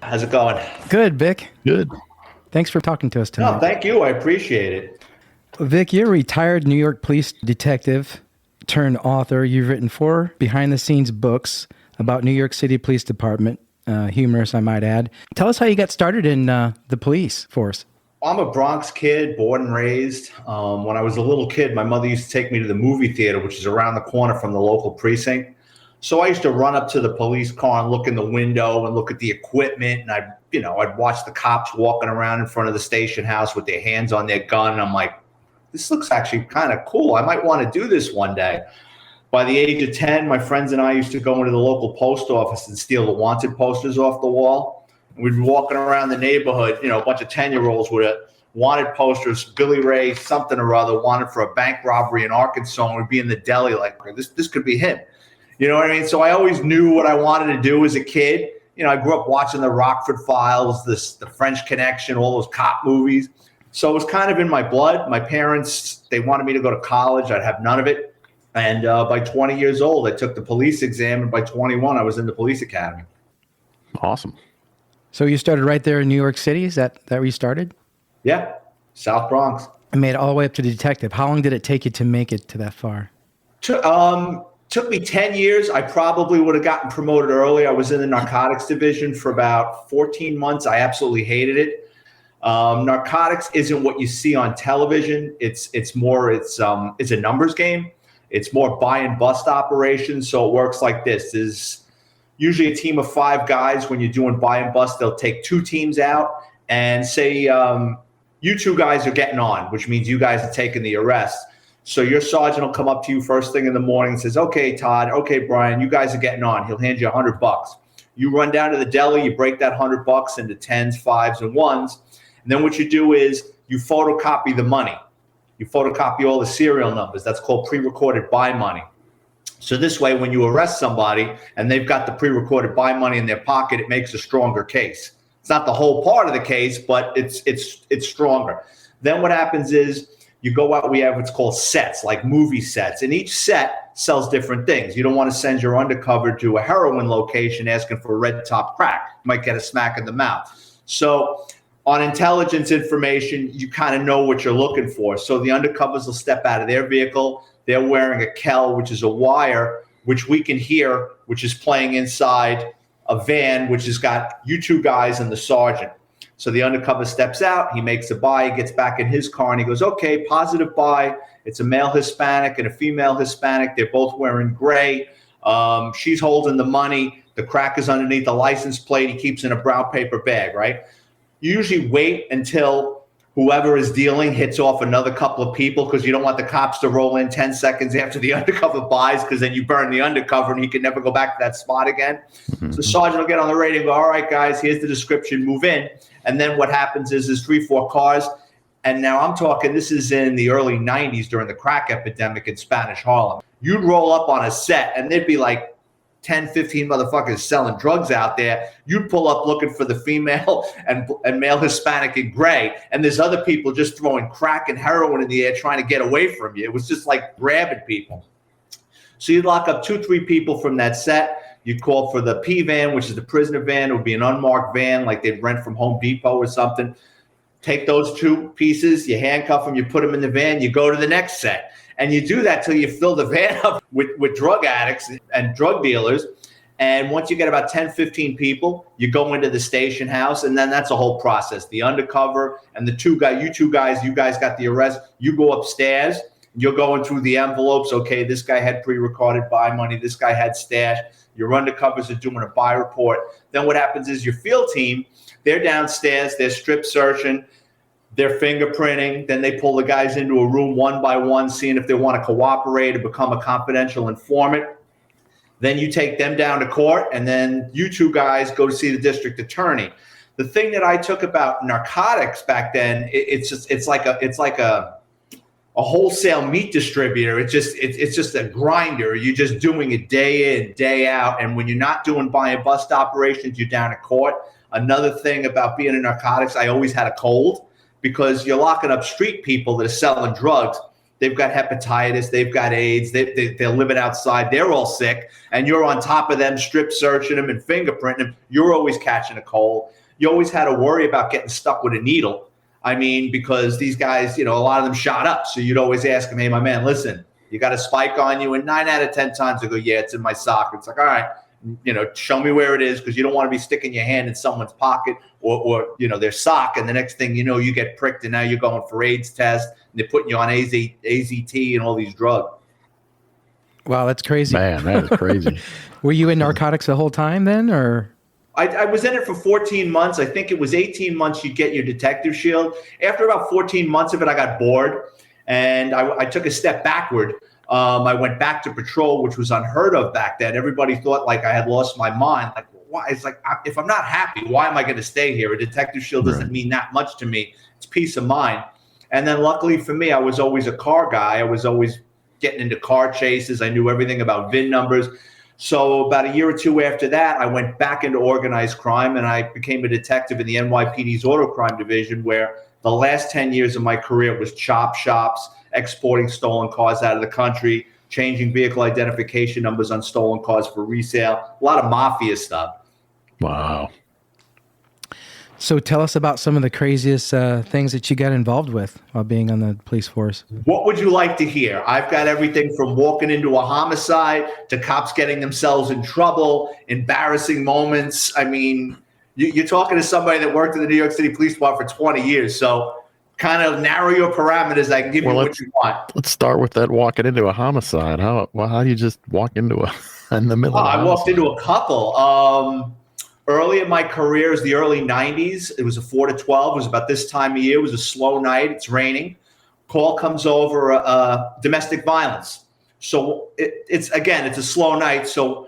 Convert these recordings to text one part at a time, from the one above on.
How's it going? Good, Vic. Good. Thanks for talking to us No, tonight. thank you. I appreciate it. Vic, you're a retired New York police detective turned author. You've written 4 behind-the-scenes books about New York City Police Department, humorous, I might add. Tell us how you got started in the police force. I'm a Bronx kid, born and raised. When I was a little kid, my mother used to take me to the movie theater, which is around the corner from the local precinct. So I used to run up to the police car and look in the window and look at the equipment. And I'd watch the cops walking around in front of the station house with their hands on their gun. And I'm like, this looks actually kind of cool. I might want to do this one day. By the age of 10, my friends and I used to go into the local post office and steal the wanted posters off the wall. And we'd be walking around the neighborhood, a bunch of 10-year-olds with wanted posters, Billy Ray, something or other, wanted for a bank robbery in Arkansas. And we'd be in the deli like, this could be him. You know what I mean? So I always knew what I wanted to do as a kid. I grew up watching the Rockford Files, the French Connection, all those cop movies. So it was kind of in my blood. My parents, they wanted me to go to college. I'd have none of it. And by 20 years old, I took the police exam. And by 21, I was in the police academy. Awesome. So you started right there in New York City? Is that where you started? Yeah, South Bronx. And made it all the way up to detective. How long did it take you to make it to that far? Took me 10 years. I probably would have gotten promoted early. I was in the narcotics division for about 14 months. I absolutely hated it. Narcotics isn't what you see on television. It's a numbers game. It's more buy and bust operations. So it works like this. There's usually a team of 5 guys. When you're doing buy and bust, they'll take 2 teams out and say, you 2 guys are getting on, which means you guys are taking the arrest. So your sergeant will come up to you first thing in the morning and says, okay, Todd, okay, Brian, you guys are getting on. He'll hand you $100. You run down to the deli, you break that $100 into 10s, 5s, and 1s. And then what you do is you photocopy the money. You photocopy all the serial numbers. That's called pre-recorded buy money. So this way, when you arrest somebody and they've got the pre-recorded buy money in their pocket, it makes a stronger case. It's not the whole part of the case, but it's stronger. Then what happens is you go out, we have what's called sets, like movie sets. And each set sells different things. You don't want to send your undercover to a heroin location asking for red top crack. You might get a smack in the mouth. So on intelligence information, you kind of know what you're looking for. So the undercovers will step out of their vehicle. They're wearing a Kel, which is a wire, which we can hear, which is playing inside a van, which has got you 2 guys and the sergeant. So the undercover steps out, he makes a buy, he gets back in his car and he goes, okay, positive buy. It's a male Hispanic and a female Hispanic. They're both wearing gray. She's holding the money. The crack is underneath the license plate. He keeps in a brown paper bag, right? You usually wait until whoever is dealing hits off another couple of people because you don't want the cops to roll in 10 seconds after the undercover buys because then you burn the undercover and he can never go back to that spot again. Mm-hmm. So the sergeant will get on the radio and go, all right, guys, here's the description, move in. And then what happens is there's 3-4 cars. And now I'm talking, this is in the early 90s during the crack epidemic in Spanish Harlem. You'd roll up on a set and there'd be like 10, 15 motherfuckers selling drugs out there. You'd pull up looking for the female and male Hispanic in gray. And there's other people just throwing crack and heroin in the air trying to get away from you. It was just like grabbing people. So you'd lock up 2-3 people from that set. You'd call for the P van, which is the prisoner van. It would be an unmarked van like they'd rent from Home Depot or something. Take those 2 pieces, you handcuff them, you put them in the van, you go to the next set. And you do that till you fill the van up with drug addicts and drug dealers. And once you get about 10, 15 people, you go into the station house, and then that's a whole process. The undercover and you two guys got the arrest. You go upstairs, you're going through the envelopes. Okay, this guy had pre-recorded buy money. This guy had stash. Your undercovers are doing a buy report. Then what happens is your field team, they're downstairs, they're strip searching, they're fingerprinting. Then they pull the guys into a room one by one, seeing if they want to cooperate or become a confidential informant. Then you take them down to court, and then you 2 guys go to see the district attorney. The thing that I took about narcotics back then, it's like a wholesale meat distributor. It's just a grinder. You're just doing it day in, day out. And when you're not doing buy and bust operations, you're down at court. Another thing about being in narcotics, I always had a cold because you're locking up street people that are selling drugs. They've got hepatitis. They've got AIDS. They're living outside. They're all sick. And you're on top of them, strip searching them and fingerprinting them. You're always catching a cold. You always had to worry about getting stuck with a needle. I mean, because these guys, a lot of them shot up. So you'd always ask them, hey, my man, listen, you got a spike on you? And 9 out of 10 times they go, yeah, it's in my sock. It's like, all right, show me where it is, because you don't want to be sticking your hand in someone's pocket or their sock. And the next thing you know, you get pricked and now you're going for AIDS test and they're putting you on AZT and all these drugs. Wow, that's crazy. Man, that is crazy. Were you in narcotics the whole time then, or? I was in it for 14 months. I think it was 18 months you get your detective shield. After about 14 months of it, I got bored and I took a step backward. I went back to patrol, which was unheard of back then. Everybody thought like I had lost my mind. Like, why? It's like, if I'm not happy, why am I going to stay here? A detective shield doesn't mean that much to me. It's peace of mind. And then luckily for me, I was always a car guy. I was always getting into car chases. I knew everything about VIN numbers. So about a year or two after that, I went back into organized crime and I became a detective in the NYPD's auto crime division, where the last 10 years of my career was chop shops, exporting stolen cars out of the country, changing vehicle identification numbers on stolen cars for resale, a lot of mafia stuff. Wow. So tell us about some of the craziest things that you got involved with while being on the police force. What would you like to hear? I've got everything from walking into a homicide to cops getting themselves in trouble, embarrassing moments. I mean, you're talking to somebody that worked in the New York City Police Department for 20 years. So kind of narrow your parameters. I can give you what you want. Let's start with that walking into a homicide. How do you just walk into in the middle of a homicide? I walked into a couple. Early in my career is the early 90s. It was a 4 to 12. It was about this time of year. It was a slow night. It's raining. Call comes over, domestic violence. So it's a slow night. So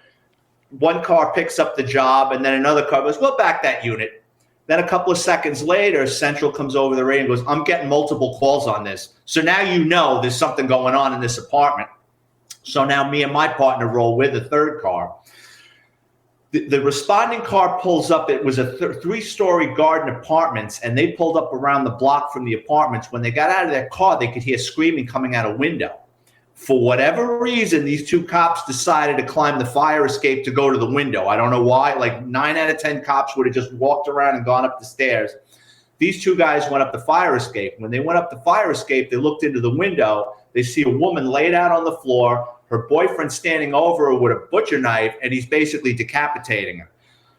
one car picks up the job and then another car goes, well, back that unit. Then a couple of seconds later, Central comes over the radio and goes, I'm getting multiple calls on this. So now there's something going on in this apartment. So now me and my partner roll with the third car. The responding car pulls up. It was a 3-story garden apartments, and they pulled up around the block from the apartments. When they got out of their car, they could hear screaming coming out a window. For whatever reason, these 2 cops decided to climb the fire escape to go to the window. I don't know why. Like 9 out of 10 cops would have just walked around and gone up the stairs. These 2 guys went up the fire escape. When they went up the fire escape, they looked into the window. They see a woman laid out on the floor, her boyfriend standing over her with a butcher knife, and he's basically decapitating her.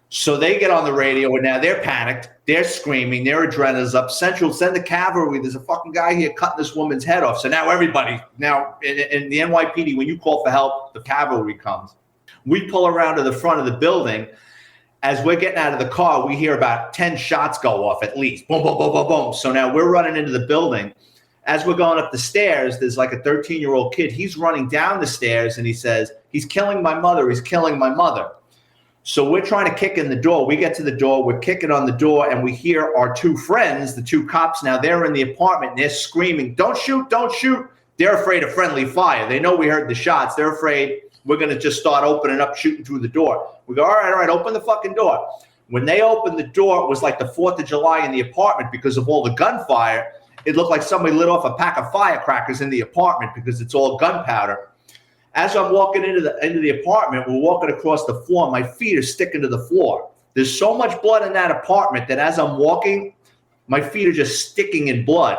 So they get on the radio, and now they're panicked. They're screaming. Their adrenaline's up. Central, send the cavalry. There's a fucking guy here cutting this woman's head off. So now everybody, in the NYPD, when you call for help, the cavalry comes. We pull around to the front of the building. As we're getting out of the car, we hear about 10 shots go off at least. Boom, boom, boom, boom, boom. So now we're running into the building. As we're going up the stairs, there's like a 13-year-old kid. He's running down the stairs, and he says, he's killing my mother. He's killing my mother. So we're trying to kick in the door. We get to the door. We're kicking on the door, and we hear our 2 friends, the 2 cops. Now they're in the apartment, and they're screaming, don't shoot, don't shoot. They're afraid of friendly fire. They know we heard the shots. They're afraid we're going to just start opening up, shooting through the door. We go, all right, open the fucking door. When they opened the door, it was like the 4th of July in the apartment because of all the gunfire. It looked like somebody lit off a pack of firecrackers in the apartment because it's all gunpowder. As I'm walking into the apartment, we're walking across the floor. My feet are sticking to the floor. There's so much blood in that apartment that as I'm walking, my feet are just sticking in blood.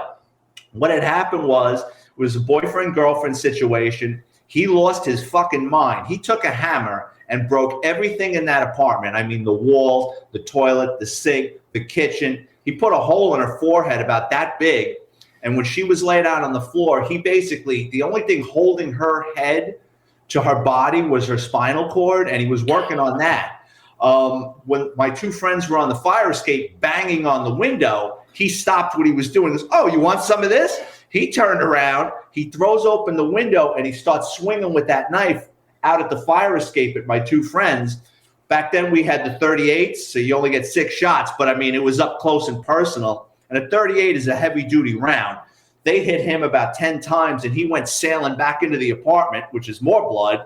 What had happened was a boyfriend-girlfriend situation. He lost his fucking mind. He took a hammer and broke everything in that apartment. I mean, the walls, the toilet, the sink, the kitchen. He put a hole in her forehead about that big. And when she was laid out on the floor, he basically, the only thing holding her head to her body was her spinal cord, and he was working on that. When my 2 friends were on the fire escape banging on the window, he stopped what he was doing. He goes, oh, you want some of this? He turned around, he throws open the window, and he starts swinging with that knife out at the fire escape at my 2 friends. Back then we had the 38s, so you only get 6 shots, but I mean, it was up close and personal. And a 38 is a heavy duty round. They hit him about 10 times and he went sailing back into the apartment, which is more blood.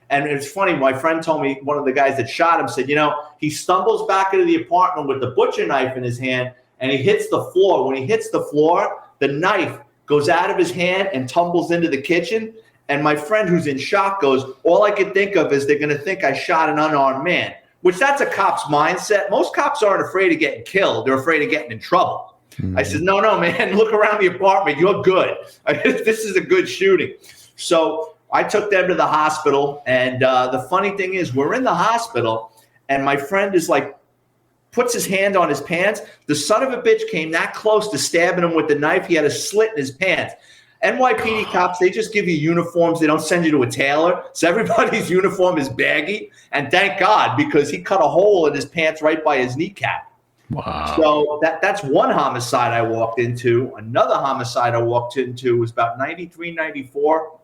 And it's funny, my friend told me, one of the guys that shot him said, he stumbles back into the apartment with the butcher knife in his hand and he hits the floor. When he hits the floor, the knife goes out of his hand and tumbles into the kitchen. And my friend who's in shock goes, all I can think of is they're going to think I shot an unarmed man, which that's a cop's mindset. Most cops aren't afraid of getting killed. They're afraid of getting in trouble. I said, no, man, look around the apartment. You're good. This is a good shooting. So I took them to the hospital. And the funny thing is, we're in the hospital, and my friend is like, puts his hand on his pants. The son of a bitch came that close to stabbing him with the knife. He had a slit in his pants. NYPD cops, they just give you uniforms. They don't send you to a tailor. So everybody's uniform is baggy. And thank God, because he cut a hole in his pants right by his kneecap. Wow. So that's one homicide I walked into. Another homicide I walked into was about 93, 94,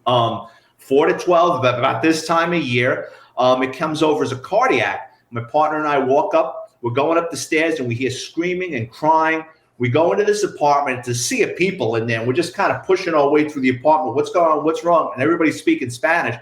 4 to 12, about this time of year. It comes over as a cardiac. My partner and I walk up. We're going up the stairs, and we hear screaming and crying. We go into this apartment to see a people in there. We're just kind of pushing our way through the apartment. What's going on? What's wrong? And everybody's speaking Spanish.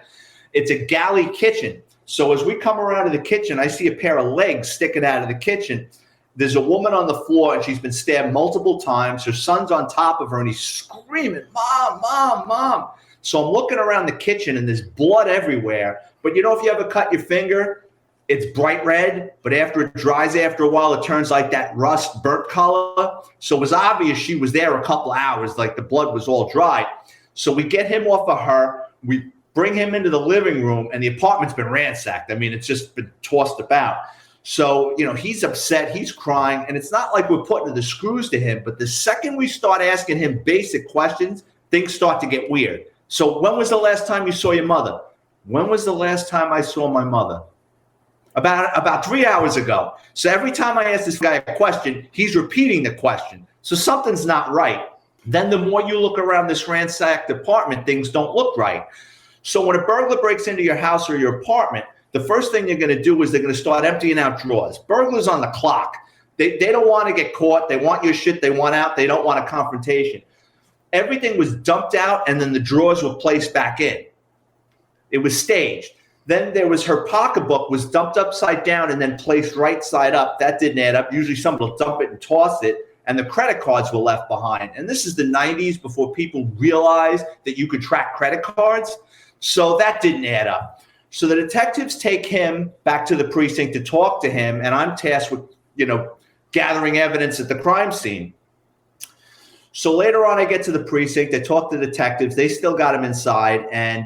It's a galley kitchen. So as we come around to the kitchen, I see a pair of legs sticking out of the kitchen. There's a woman on the floor, and she's been stabbed multiple times. Her son's on top of her, and he's screaming, Mom, Mom, Mom. So I'm looking around the kitchen, and there's blood everywhere. But you know, if you ever cut your finger, it's bright red, but after it dries after a while, it turns like that rust burnt color. So it was obvious she was there a couple hours, like the blood was all dry. So we get him off of her. We bring him into the living room, and the apartment's been ransacked. I mean, it's just been tossed about. So, you know, he's upset, he's crying, and it's not like we're putting the screws to him, but the second we start asking him basic questions, things start to get weird. So when was the last time you saw your mother? When was the last time I saw my mother? About 3 hours ago. So every time I ask this guy a question, he's repeating the question. So something's not right. Then the more you look around this ransacked apartment, things don't look right. So when a burglar breaks into your house or your apartment, the first thing they're going to do is they're going to start emptying out drawers. Burglars on the clock. They don't want to get caught. They want your shit they want out. They don't want a confrontation. Everything was dumped out, and then the drawers were placed back in. It was staged. Then there was her pocketbook was dumped upside down and then placed right side up. That didn't add up. Usually somebody will dump it and toss it, and the credit cards were left behind. And this is the 90s, before people realized that you could track credit cards. So that didn't add up. So the detectives take him back to the precinct to talk to him, and I'm tasked with, you know, gathering evidence at the crime scene. So later on, I get to the precinct. I talk to the detectives. They still got him inside, and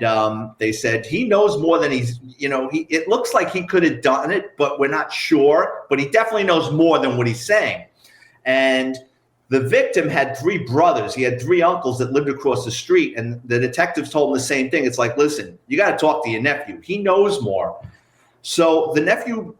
they said he knows more than he's, you know, it looks like he could have done it, but we're not sure. But he definitely knows more than what he's saying. And the victim had 3 brothers. He had 3 uncles that lived across the street, and the detectives told him the same thing. It's like, listen, you got to talk to your nephew. He knows more. So the nephew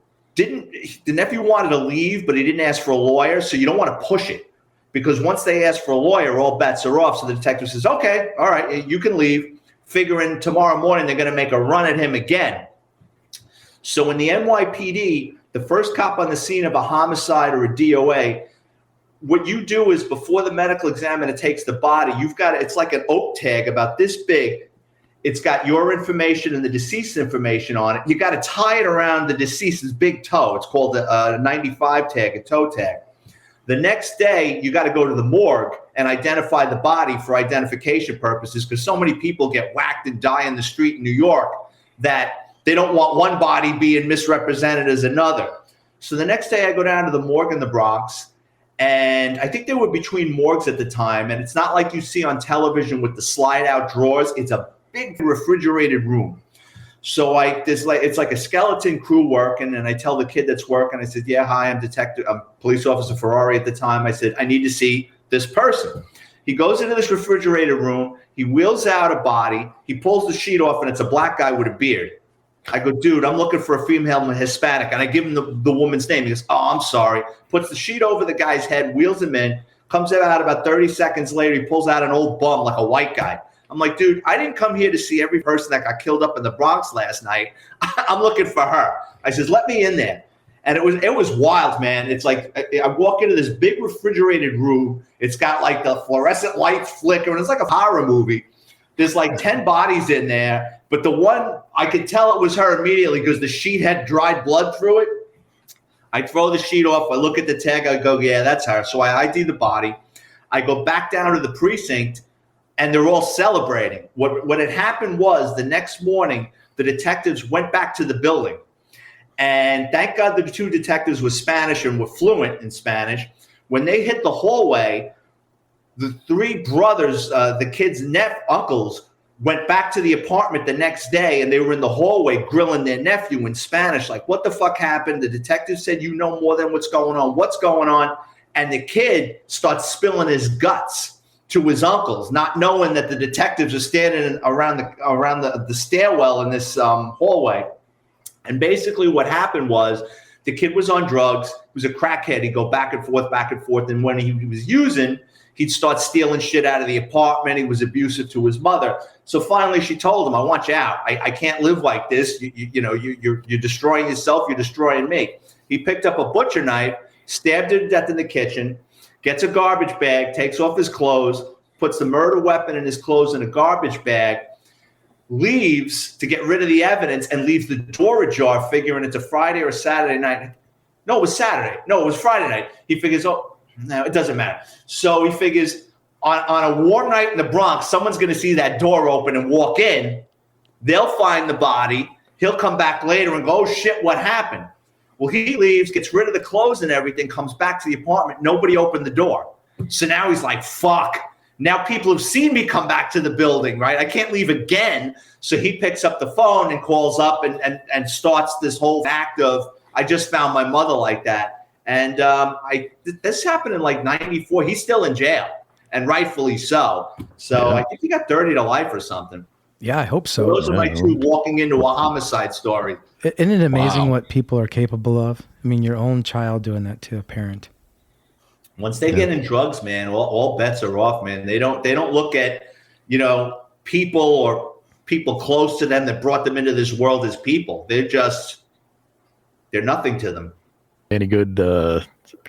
wanted to leave, but he didn't ask for a lawyer. So you don't want to push it. Because once they ask for a lawyer, all bets are off. So the detective says, okay, all right, you can leave. Figuring tomorrow morning they're going to make a run at him again. So in the NYPD, the first cop on the scene of a homicide or a DOA, what you do is before the medical examiner takes the body, it's like an oak tag about this big. It's got your information and the deceased information on it. You got to tie it around the deceased's big toe. It's called a 95 tag, a toe tag. The next day, you got to go to the morgue and identify the body for identification purposes, because so many people get whacked and die in the street in New York that they don't want one body being misrepresented as another. So the next day I go down to the morgue in the Bronx, and I think they were between morgues at the time, and it's not like you see on television with the slide out drawers. It's a big refrigerated room. So it's like a skeleton crew working, and I tell the kid that's working, I said, yeah, hi, I'm police officer Farrari at the time. I said, I need to see this person. He goes into this refrigerated room. He wheels out a body. He pulls the sheet off, and it's a black guy with a beard. I go, dude, I'm looking for a female and Hispanic. And I give him the woman's name. He goes, oh, I'm sorry. Puts the sheet over the guy's head, wheels him in, comes out about 30 seconds later. He pulls out an old bum like a white guy. I'm like, dude, I didn't come here to see every person that got killed up in the Bronx last night. I'm looking for her. I says, let me in there. And it was wild, man. It's like I walk into this big refrigerated room. It's got like the fluorescent lights flickering. It's like a horror movie. There's like 10 bodies in there. But the one, I could tell it was her immediately because the sheet had dried blood through it. I throw the sheet off. I look at the tag. I go, yeah, that's her. So I ID the body. I go back down to the precinct, and they're all celebrating. What had happened was the next morning, the detectives went back to the building. And thank God the two detectives were Spanish and were fluent in Spanish. When they hit the hallway, the three brothers, the kids' uncles, went back to the apartment the next day, and they were in the hallway grilling their nephew in Spanish, like, what the fuck happened? The detective said, you know more than what's going on. What's going on? And the kid starts spilling his guts to his uncles, not knowing that the detectives are standing around the stairwell in this hallway. And basically what happened was the kid was on drugs. He was a crackhead. He'd go back and forth. And when he was using, he'd start stealing shit out of the apartment. He was abusive to his mother. So finally she told him, I want you out. I can't live like this. You're destroying yourself. You're destroying me. He picked up a butcher knife, stabbed her to death in the kitchen, gets a garbage bag, takes off his clothes, puts the murder weapon and his clothes in a garbage bag, leaves to get rid of the evidence, and leaves the door ajar, figuring it's a Friday or Saturday night. No, it was Saturday. No, it was Friday night. He figures, oh, no, it doesn't matter. So he figures on a warm night in the Bronx, someone's going to see that door open and walk in. They'll find the body. He'll come back later and go, oh, shit, what happened? Well, he leaves, gets rid of the clothes and everything, comes back to the apartment. Nobody opened the door. So now he's like, fuck. Now people have seen me come back to the building, right? I can't leave again. So he picks up the phone and calls up and starts this whole act of, I just found my mother like that. And this happened in like 94. He's still in jail, and rightfully so. So I think he got 30 to life or something. Yeah, I hope so. Those are my two walking into a homicide story. Isn't it amazing what people are capable of? I mean, your own child doing that to a parent. Once they get in drugs, man, all bets are off, man. They don't look at, people or people close to them that brought them into this world as people. They're nothing to them. Any good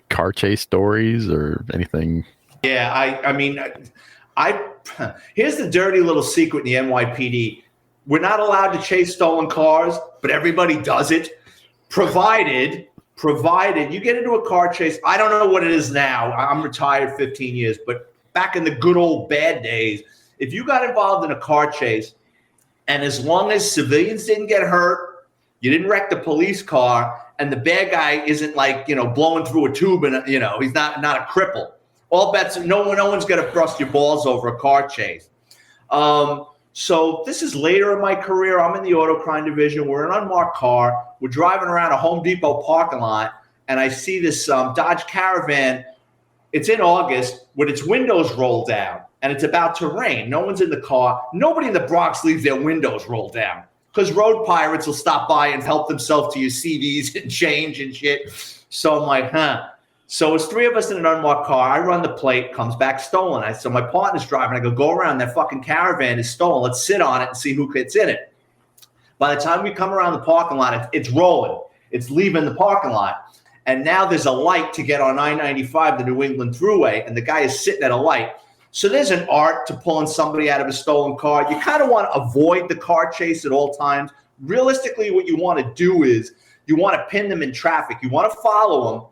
car chase stories or anything? Yeah, I mean, here's the dirty little secret in the NYPD. We're not allowed to chase stolen cars, but everybody does it, provided you get into a car chase. I don't know what it is now. I'm retired 15 years, but back in the good old bad days, if you got involved in a car chase, and as long as civilians didn't get hurt, you didn't wreck the police car, and the bad guy isn't like, blowing through a tube and, he's not a cripple. All bets, no one's going to thrust your balls over a car chase. So this is later in my career. I'm in the auto crime division. We're in an unmarked car. We're driving around a Home Depot parking lot, and I see this Dodge Caravan. It's in August with its windows rolled down, and it's about to rain. No one's in the car. Nobody in the Bronx leaves their windows rolled down because road pirates will stop by and help themselves to your CDs and change and shit. So I'm like, So it's three of us in an unmarked car. I run the plate, comes back stolen. So my partner's driving. I go around. That fucking Caravan is stolen. Let's sit on it and see who gets in it. By the time we come around the parking lot, it's rolling. It's leaving the parking lot. And now there's a light to get on I-95, the New England Thruway, and the guy is sitting at a light. So there's an art to pulling somebody out of a stolen car. You kind of want to avoid the car chase at all times. Realistically, what you want to do is you want to pin them in traffic. You want to follow them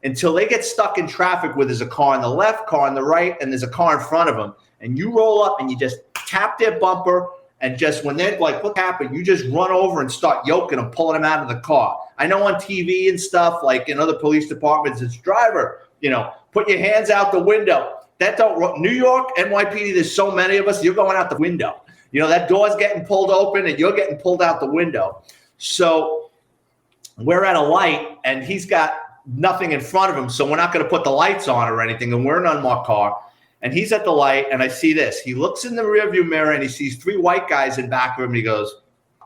until they get stuck in traffic where there's a car on the left, car on the right, and there's a car in front of them. And you roll up and you just tap their bumper, and just when they're like, what happened? You just run over and start yoking them, pulling them out of the car. I know on TV and stuff, like in other police departments, it's driver, put your hands out the window. New York, NYPD, there's so many of us, you're going out the window. That door's getting pulled open and you're getting pulled out the window. So we're at a light and he's got nothing in front of him, so we're not going to put the lights on or anything, and we're in an unmarked car, and he's at the light, and I see this. He looks in the rearview mirror, and he sees three white guys in back of him, and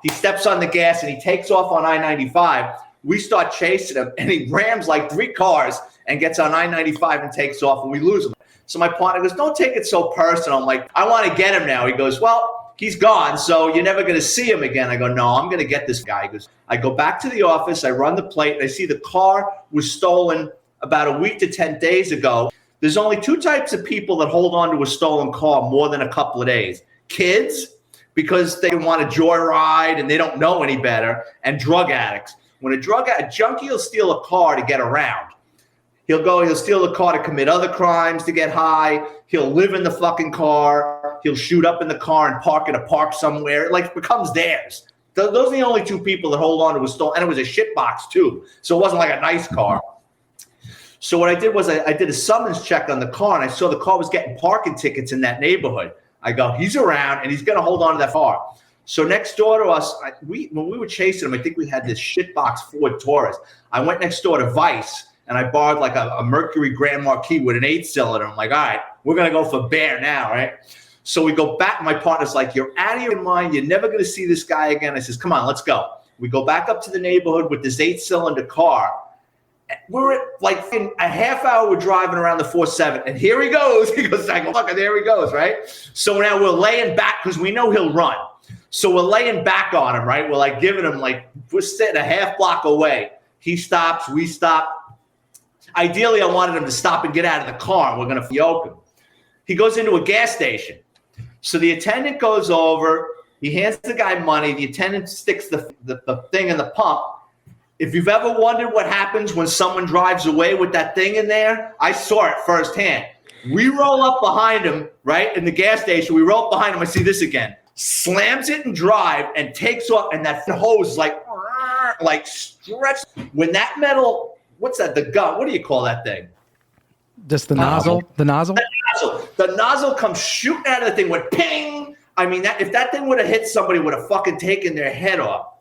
he steps on the gas, and he takes off on I-95. We start chasing him, and he rams like three cars and gets on I-95 and takes off, and we lose him. So my partner goes, don't take it so personal. I'm like, I want to get him now. He goes, well, he's gone, so you're never going to see him again. I go, no, I'm going to get this guy. He goes, I go back to the office, I run the plate, and I see the car was stolen about a week to 10 days ago. There's only two types of people that hold on to a stolen car more than a couple of days. Kids, because they want to joyride and they don't know any better, and drug addicts. When a junkie will steal a car to get around, He'll steal the car to commit other crimes, to get high. He'll live in the fucking car. He'll shoot up in the car and park in a park somewhere. It like becomes theirs. Those are the only two people that hold on to a stolen, and it was a shit box too. So it wasn't like a nice car. So what I did was I did a summons check on the car, and I saw the car was getting parking tickets in that neighborhood. I go, he's around, and he's going to hold on to that car. So next door to us, when we were chasing him, I think we had this shitbox Ford Taurus. I went next door to Vice, and I borrowed like a Mercury Grand Marquis with an 8-cylinder. I'm like, all right, we're going to go for bear now, right? So we go back. My partner's like, you're out of your mind. You're never going to see this guy again. I says, come on, let's go. We go back up to the neighborhood with this 8-cylinder car. We're at like in a half hour, we're driving around the 4-7, and here he goes. He goes, I go, look, and there he goes, right? So now we're laying back because we know he'll run. So we're laying back on him, right? We're like giving him we're sitting a half block away. He stops, we stop. Ideally, I wanted him to stop and get out of the car. We're going to yoke him. He goes into a gas station. So the attendant goes over. He hands the guy money. The attendant sticks the thing in the pump. If you've ever wondered what happens when someone drives away with that thing in there, I saw it firsthand. We roll up behind him, right, in the gas station. We roll up behind him. I see this again. Slams it in drive and takes off, and that hose is like stretched. When that metal, what's that, the gun, what do you call that thing? Just the nozzle? The nozzle? The nozzle comes shooting out of the thing, went ping. I mean, if that thing would have hit somebody, would have fucking taken their head off.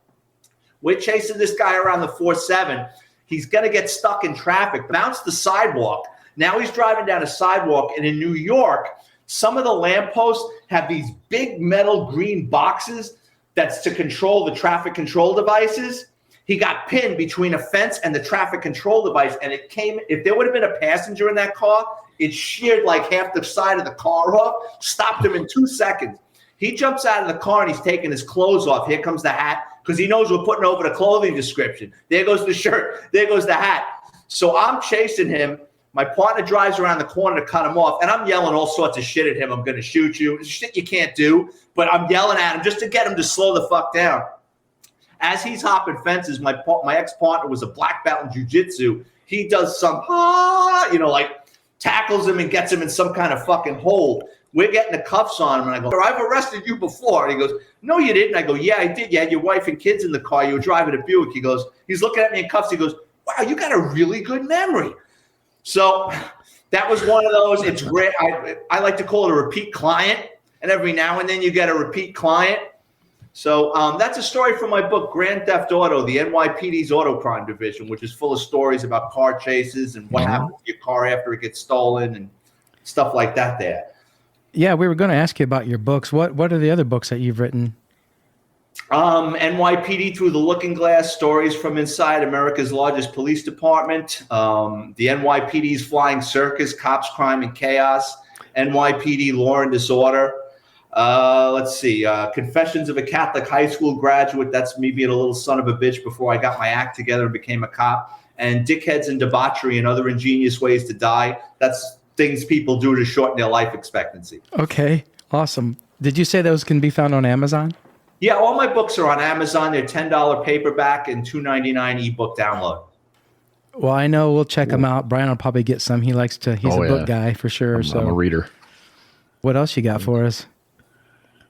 We're chasing this guy around the 4-7. He's going to get stuck in traffic, bounce the sidewalk. Now he's driving down a sidewalk, and in New York, some of the lampposts have these big metal green boxes that's to control the traffic control devices. He got pinned between a fence and the traffic control device, and it came, if there would have been a passenger in that car, it sheared like half the side of the car off, stopped him in 2 seconds. He jumps out of the car, and he's taking his clothes off. Here comes the hat, because he knows we're putting over the clothing description. There goes the shirt. There goes the hat. So I'm chasing him. My partner drives around the corner to cut him off, and I'm yelling all sorts of shit at him. I'm going to shoot you. Shit you can't do. But I'm yelling at him just to get him to slow the fuck down. As he's hopping fences, my ex-partner was a black belt in jiu-jitsu. He does some, tackles him and gets him in some kind of fucking hold. We're getting the cuffs on him, and I go, I've arrested you before. And he goes, no, you didn't. I go, yeah, I did. You had your wife and kids in the car. You were driving a Buick. He goes, he's looking at me in cuffs. He goes, wow, you got a really good memory. So that was one of those. It's rare. I like to call it a repeat client, and every now and then you get a repeat client. So that's a story from my book, Grand Theft Auto, the NYPD's Auto Crime Division, which is full of stories about car chases and what happens to your car after it gets stolen and stuff like that there. Yeah, we were going to ask you about your books. What are the other books that you've written? NYPD Through the Looking Glass, Stories from Inside America's Largest Police Department. The NYPD's Flying Circus, Cops, Crime, and Chaos. NYPD Law and Disorder. Let's see. Confessions of a Catholic High School Graduate. That's me being a little son of a bitch before I got my act together and became a cop. And Dickheads and Debauchery and Other Ingenious Ways to Die. That's things people do to shorten their life expectancy. Okay, awesome. Did you say those can be found on Amazon? Yeah, all my books are on Amazon. They're $10 paperback and $2.99 ebook download. Well, I know we'll check them out. Brian will probably get some. He's a book guy for sure. I'm a reader. What else you got for us?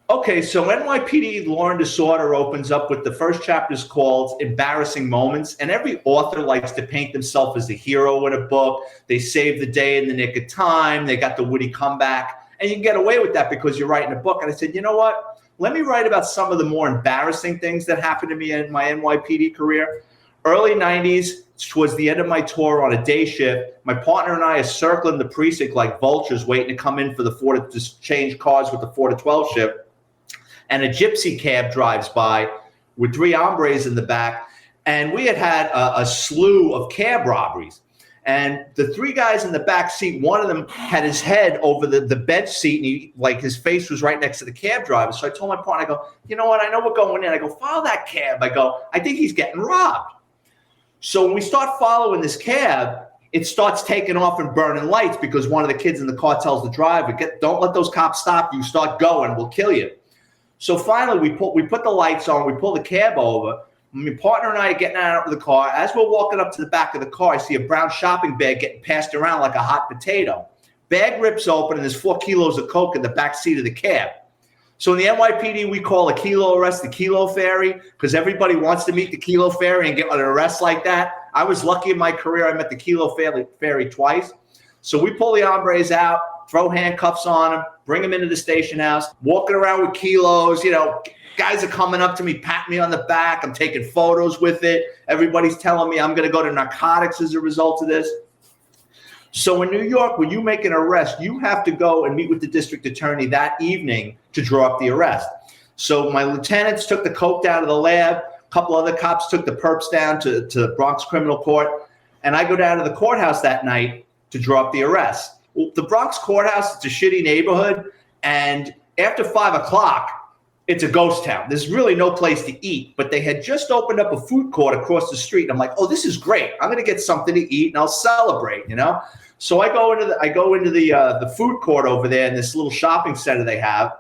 Okay, so NYPD Law and Disorder opens up with the first chapter is called Embarrassing Moments. And every author likes to paint themselves as the hero in a book. They save the day in the nick of time. They got the witty comeback. And you can get away with that because you're writing a book. And I said, you know what? Let me write about some of the more embarrassing things that happened to me in my NYPD career. Early 90s, towards the end of my tour on a day shift, my partner and I are circling the precinct like vultures waiting to come in for the 4 to change cars with the 4 to 12 shift. And a gypsy cab drives by with 3 hombres in the back. And we had a slew of cab robberies. And the 3 guys in the back seat, one of them had his head over the bench seat, and his face was right next to the cab driver. So I told my partner, I go, you know what? I know we're going in. I go, follow that cab. I go, I think he's getting robbed. So when we start following this cab, it starts taking off and burning lights because one of the kids in the car tells the driver, don't let those cops stop you. Start going. We'll kill you. So finally, we put the lights on. We pull the cab over. My partner and I are getting out of the car. As we're walking up to the back of the car, I see a brown shopping bag getting passed around like a hot potato. Bag rips open, and there's 4 kilos of coke in the back seat of the cab. So in the NYPD, we call a kilo arrest the kilo ferry because everybody wants to meet the kilo ferry and get an arrest like that. I was lucky in my career. I met the kilo ferry twice. So we pull the hombres out, throw handcuffs on them, bring them into the station house, walking around with kilos. Guys are coming up to me, patting me on the back. I'm taking photos with it. Everybody's telling me I'm going to go to narcotics as a result of this. So in New York, when you make an arrest, you have to go and meet with the district attorney that evening to draw up the arrest. So my lieutenants took the coke down to the lab. A couple other cops took the perps down to Bronx Criminal Court. And I go down to the courthouse that night to draw up the arrest. Well, the Bronx courthouse, it's a shitty neighborhood. And after 5 o'clock, it's a ghost town. There's really no place to eat. But they had just opened up a food court across the street. And I'm like, oh, this is great. I'm going to get something to eat and I'll celebrate, So I go into the food court over there in this little shopping center they have.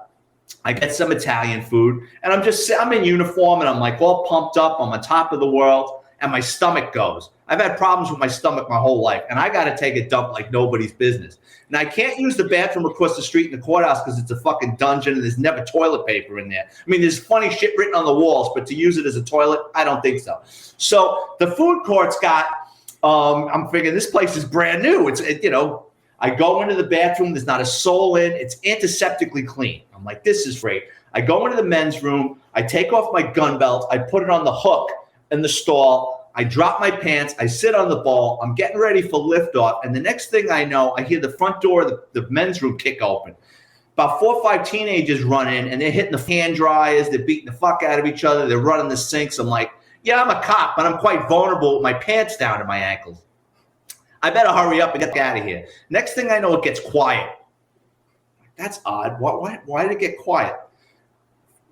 I get some Italian food, and I'm in uniform, and I'm like all pumped up. I'm on top of the world, and my stomach goes. I've had problems with my stomach my whole life, and I got to take a dump like nobody's business. Now I can't use the bathroom across the street in the courthouse because it's a fucking dungeon, and there's never toilet paper in there. I mean, there's funny shit written on the walls, but to use it as a toilet, I don't think so. So the food court's got. I'm figuring this place is brand new. I go into the bathroom. There's not a soul in. It's antiseptically clean. I'm like, this is great. I go into the men's room. I take off my gun belt. I put it on the hook in the stall. I drop my pants. I sit on the ball. I'm getting ready for liftoff. And the next thing I know, I hear the front door of the men's room kick open. About 4 or 5 teenagers run in, and they're hitting the hand dryers. They're beating the fuck out of each other. They're running the sinks. I'm like, yeah, I'm a cop, but I'm quite vulnerable with my pants down to my ankles. I better hurry up and get out of here. Next thing I know, it gets quiet. That's odd. Why did it get quiet?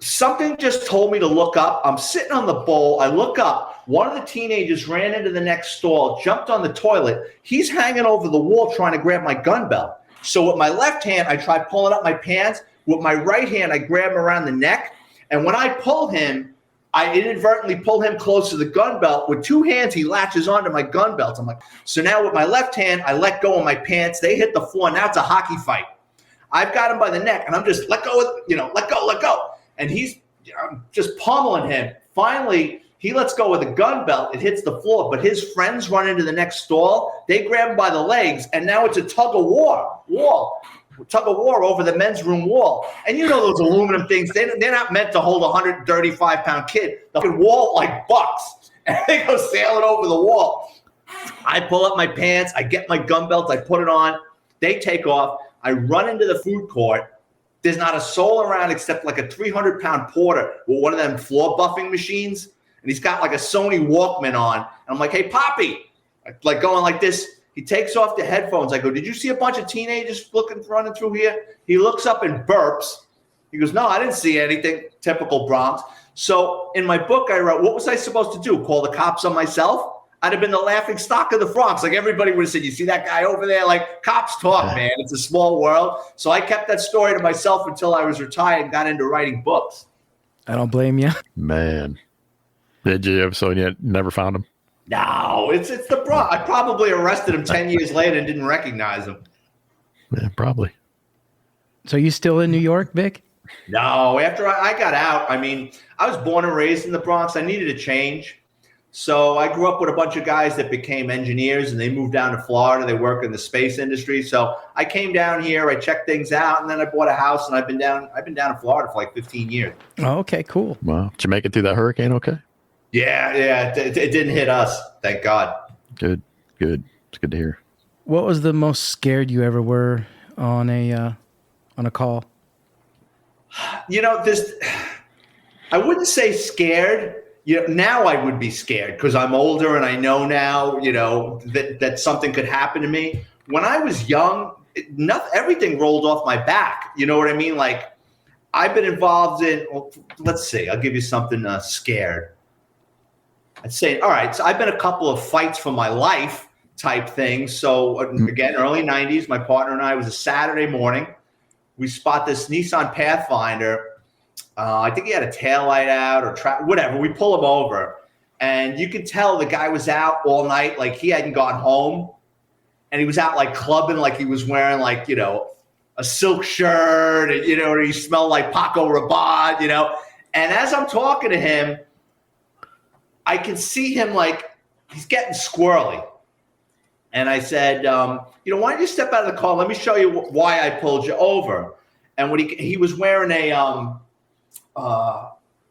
Something just told me to look up. I'm sitting on the bowl. I look up. One of the teenagers ran into the next stall, jumped on the toilet. He's hanging over the wall trying to grab my gun belt. So with my left hand, I try pulling up my pants. With my right hand, I grab him around the neck. And when I pull him, I inadvertently pull him close to the gun belt. With 2 hands, he latches onto my gun belt. I'm like, so now with my left hand, I let go of my pants. They hit the floor. Now it's a hockey fight. I've got him by the neck, and I'm just let go. And I'm just pummeling him. Finally, he lets go of the gun belt. It hits the floor, but his friends run into the next stall. They grab him by the legs, and now it's a tug of war over the men's room wall. And those aluminum things, they're not meant to hold a 135-pound kid. The wall like bucks, and they go sailing over the wall. I pull up my pants. I get my gun belt. I put it on. They take off. I run into the food court. There's not a soul around except like a 300-pound porter with one of them floor buffing machines. And he's got like a Sony Walkman on. And I'm like, hey, Poppy, like going like this. He takes off the headphones. I go, did you see a bunch of teenagers running through here? He looks up and burps. He goes, no, I didn't see anything. Typical Bronx. So in my book, I wrote, what was I supposed to do? Call the cops on myself? I'd have been the laughing stock of the Bronx. Like everybody would have said, you see that guy over there? Like cops talk, man. It's a small world. So I kept that story to myself until I was retired and got into writing books. I don't blame you. Man. Did you ever, so you never found him? No, it's the Bronx. I probably arrested him 10 years later and didn't recognize him. Yeah, probably. So you still in New York, Vic? No, after I got out, I mean, I was born and raised in the Bronx. I needed a change. So I grew up with a bunch of guys that became engineers, and they moved down to Florida. They work in the space industry. So I came down here, I checked things out, and then I bought a house, and I've been down in Florida for like 15 years. Oh, okay, cool. Wow. Did you make it through that hurricane okay? Yeah, it didn't hit us, thank God. Good. It's good to hear. What was the most scared you ever were on a call? I wouldn't say scared. Now I would be scared because I'm older and I know now, that something could happen to me. When I was young, everything rolled off my back. You know what I mean? Like I've been involved in, let's see, I'll give you something scared. I'd say, all right, so I've been a couple of fights for my life type things. So again, early 90s, my partner and I, it was a Saturday morning. We spot this Nissan Pathfinder. I think he had a taillight out or whatever. We pull him over. And you could tell the guy was out all night. Like he hadn't gone home. And he was out like clubbing, like he was wearing like, a silk shirt and, or he smelled like Paco Rabanne, And as I'm talking to him, I can see him like he's getting squirrely. And I said, why don't you step out of the car? Let me show you why I pulled you over. And when he was wearing a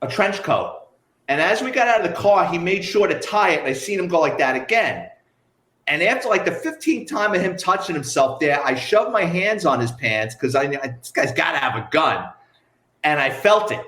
trench coat. And as we got out of the car, he made sure to tie it. And I seen him go like that again. And after like the 15th time of him touching himself there, I shoved my hands on his pants because this guy's got to have a gun. And I felt it.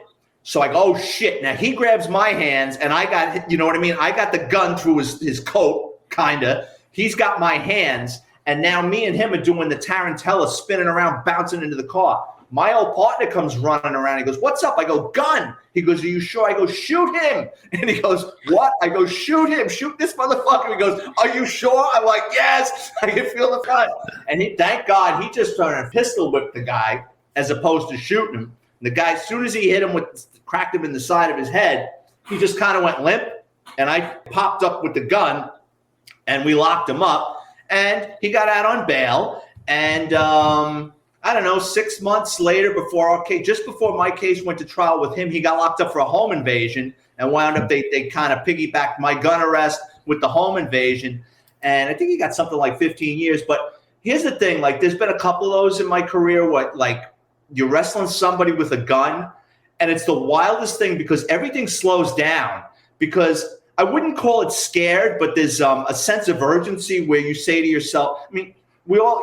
So I go, oh, shit. Now he grabs my hands and I got, you know what I mean? I got the gun through his coat, kind of. He's got my hands. And now me and him are doing the tarantella, spinning around, bouncing into the car. My old partner comes running around. He goes, what's up? I go, gun. He goes, are you sure? I go, shoot him. And he goes, what? I go, shoot him. Shoot this motherfucker. He goes, are you sure? I'm like, yes. I can feel the gun. And thank God, he just started to pistol whip the guy as opposed to shooting him. And the guy, as soon as he hit him cracked him in the side of his head, he just kind of went limp. And I popped up with the gun and we locked him up. And he got out on bail. And I don't know, 6 months later, just before my case went to trial with him, he got locked up for a home invasion and wound up, they kind of piggybacked my gun arrest with the home invasion. And I think he got something like 15 years. But here's the thing, like there's been a couple of those in my career where like you're wrestling somebody with a gun and it's the wildest thing because everything slows down because I wouldn't call it scared, but there's a sense of urgency where you say to yourself, I mean, we all,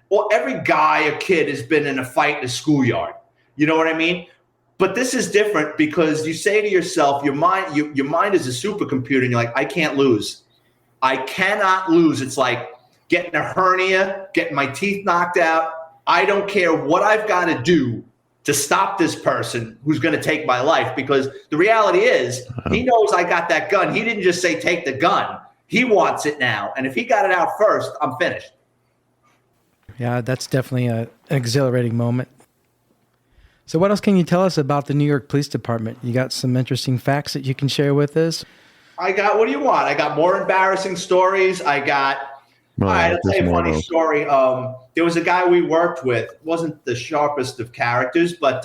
well, every guy or kid has been in a fight in a schoolyard. You know what I mean? But this is different because you say to yourself, your mind is a supercomputer, and you're like, I can't lose. I cannot lose. It's like getting a hernia, getting my teeth knocked out. I don't care what I've got to do to stop this person who's going to take my life because the reality is he knows I got that gun. He didn't just say take the gun. He wants it now. And if he got it out first, I'm finished. Yeah, that's definitely an exhilarating moment. So what else can you tell us about the New York Police Department? You got some interesting facts that you can share with us? What do you want? I got more embarrassing stories. All right, I'll tell you a funny story. There was a guy we worked with, wasn't the sharpest of characters, but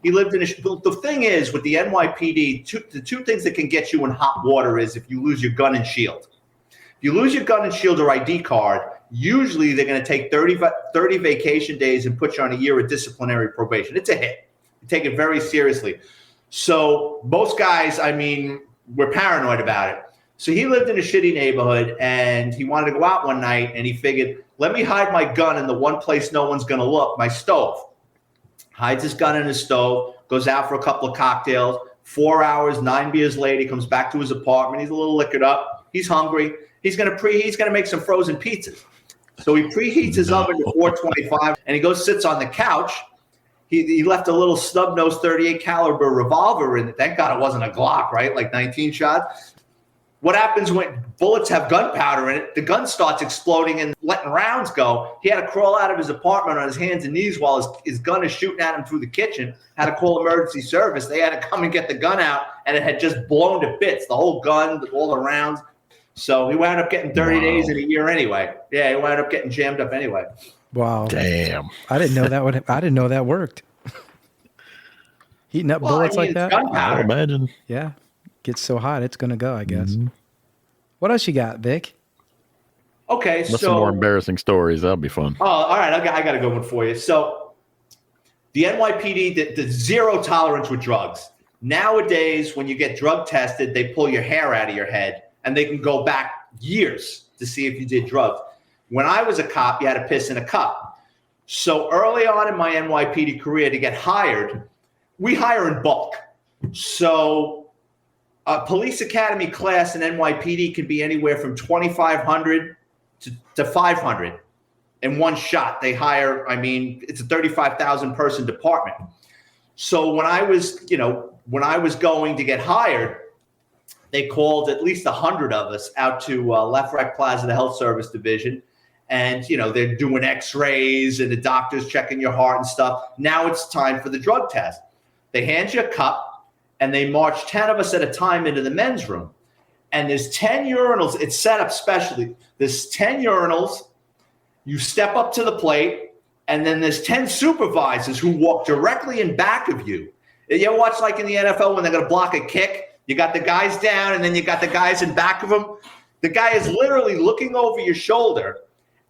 he lived in the thing is with the NYPD, the two things that can get you in hot water is if you lose your gun and shield. If you lose your gun and shield or ID card, usually they're going to take 30 vacation days and put you on a year of disciplinary probation. It's a hit. You take it very seriously. So most guys, we're paranoid about it. So he lived in a shitty neighborhood and he wanted to go out one night and he figured, let me hide my gun in the one place no one's going to look, my stove. Hides his gun in his stove, goes out for a couple of cocktails, 4 hours, 9 beers later, he comes back to his apartment. He's a little liquored up. He's hungry. He's going to make some frozen pizzas. So he preheats his oven to 425 and he goes, sits on the couch. He left a little snub-nosed 38 caliber revolver in it. Thank God it wasn't a Glock, right? Like 19 shots. What happens when bullets have gunpowder in it? The gun starts exploding and letting rounds go. He had to crawl out of his apartment on his hands and knees while his gun is shooting at him through the kitchen. Had to call emergency service. They had to come and get the gun out, and it had just blown to bits. The whole gun, all the rounds. So he wound up getting 30 days in a year anyway. Yeah, he wound up getting jammed up anyway. Wow. Damn. I didn't know that worked. Heating up bullets like that? I imagine. Yeah. Gets so hot, it's going to go, I guess. Mm-hmm. What else you got, Vic? Okay, What's some more embarrassing stories? That'll be fun. Oh, all right. I got a good one for you. So the NYPD, the zero tolerance with drugs. Nowadays, when you get drug tested, they pull your hair out of your head, and they can go back years to see if you did drugs. When I was a cop, you had to piss in a cup. So early on in my NYPD career, to get hired, we hire in bulk. So a police academy class in NYPD can be anywhere from 2,500 to 500 in one shot. They hire, it's a 35,000 person department. So when I was going to get hired, they called at least 100 of us out to Left Plaza, the health service division. And, they're doing x-rays and the doctor's checking your heart and stuff. Now it's time for the drug test. They hand you a cup and they march 10 of us at a time into the men's room. and there's 10 urinals. It's set up specially. There's 10 urinals. You step up to the plate, and then there's 10 supervisors who walk directly in back of you. You ever watch like in the NFL when they're going to block a kick? You got the guys down, and then you got the guys in back of them. The guy is literally looking over your shoulder,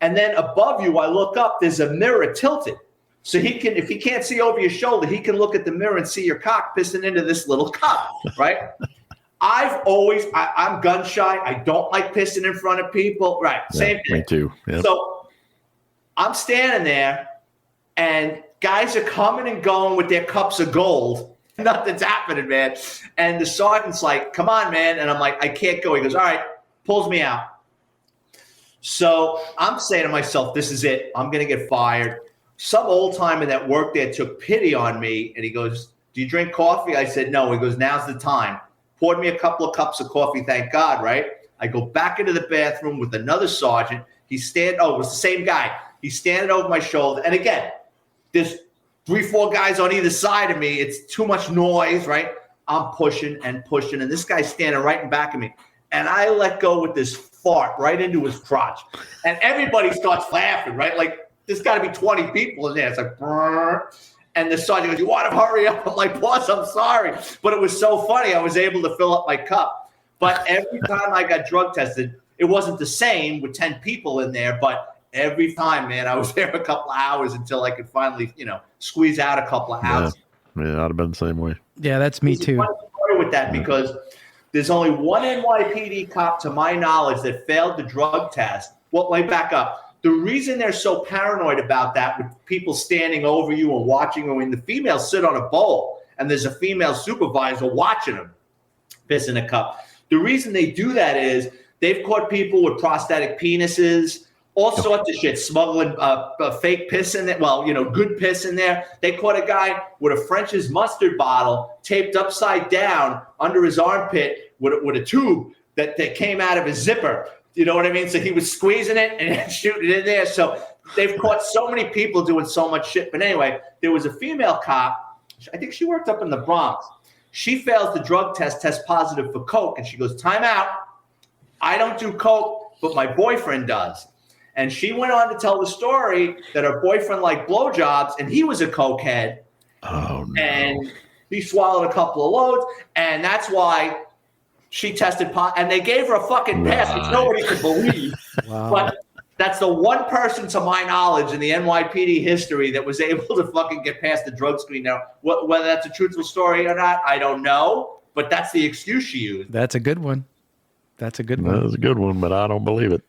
and then above you, I look up, there's a mirror tilted. So he can, if he can't see over your shoulder, he can look at the mirror and see your cock pissing into this little cup, right? I'm gun shy. I don't like pissing in front of people. Right. Yeah, Same thing. me too. Yep. So I'm standing there and guys are coming and going with their cups of gold. Nothing's happening, man. And the sergeant's like, come on, man. And I'm like, I can't go. He goes, all right, pulls me out. So I'm saying to myself, this is it. I'm going to get fired. Some old timer that worked there took pity on me. And he goes, do you drink coffee? I said, no. He goes, now's the time. Poured me a couple of cups of coffee, thank God, right? I go back into the bathroom with another sergeant. It was the same guy. He's standing over my shoulder. And again, there's 3-4 guys on either side of me. It's too much noise, right? I'm pushing and pushing. And this guy's standing right in back of me. And I let go with this fart right into his crotch. And everybody starts laughing, right? Like, there's got to be 20 people in there. It's like, brrr. And the sergeant goes, you want to hurry up? I'm like, boss, I'm sorry. But it was so funny. I was able to fill up my cup. But every time I got drug tested, it wasn't the same with 10 people in there. But every time, man, I was there a couple of hours until I could finally, squeeze out a couple of hours. Yeah, I'd have been the same way. Yeah, that's me too. There's a funny story with that because there's only one NYPD cop, to my knowledge, that failed the drug test. Well, let me back up. The reason they're so paranoid about that with people standing over you and watching you, when the females sit on a bowl and there's a female supervisor watching them piss in a cup. The reason they do that is they've caught people with prosthetic penises, all sorts of shit, smuggling fake piss in there. Well, good piss in there. They caught a guy with a French's mustard bottle taped upside down under his armpit with a tube that came out of his zipper. You know what I mean? So he was squeezing it and shooting it in there. So they've caught so many people doing so much shit. But anyway, there was a female cop. I think she worked up in the Bronx. She fails the drug test positive for coke. And she goes, time out. I don't do coke, but my boyfriend does. And she went on to tell the story that her boyfriend liked blowjobs and he was a cokehead. Oh, no. And he swallowed a couple of loads. And that's why she tested pot, and they gave her a fucking pass, which nobody could believe. Wow. But that's the one person, to my knowledge, in the NYPD history that was able to fucking get past the drug screen. Now, whether that's a truthful story or not, I don't know. But that's the excuse she used. That's a good one. That's a good That one. was a good one, but I don't believe it.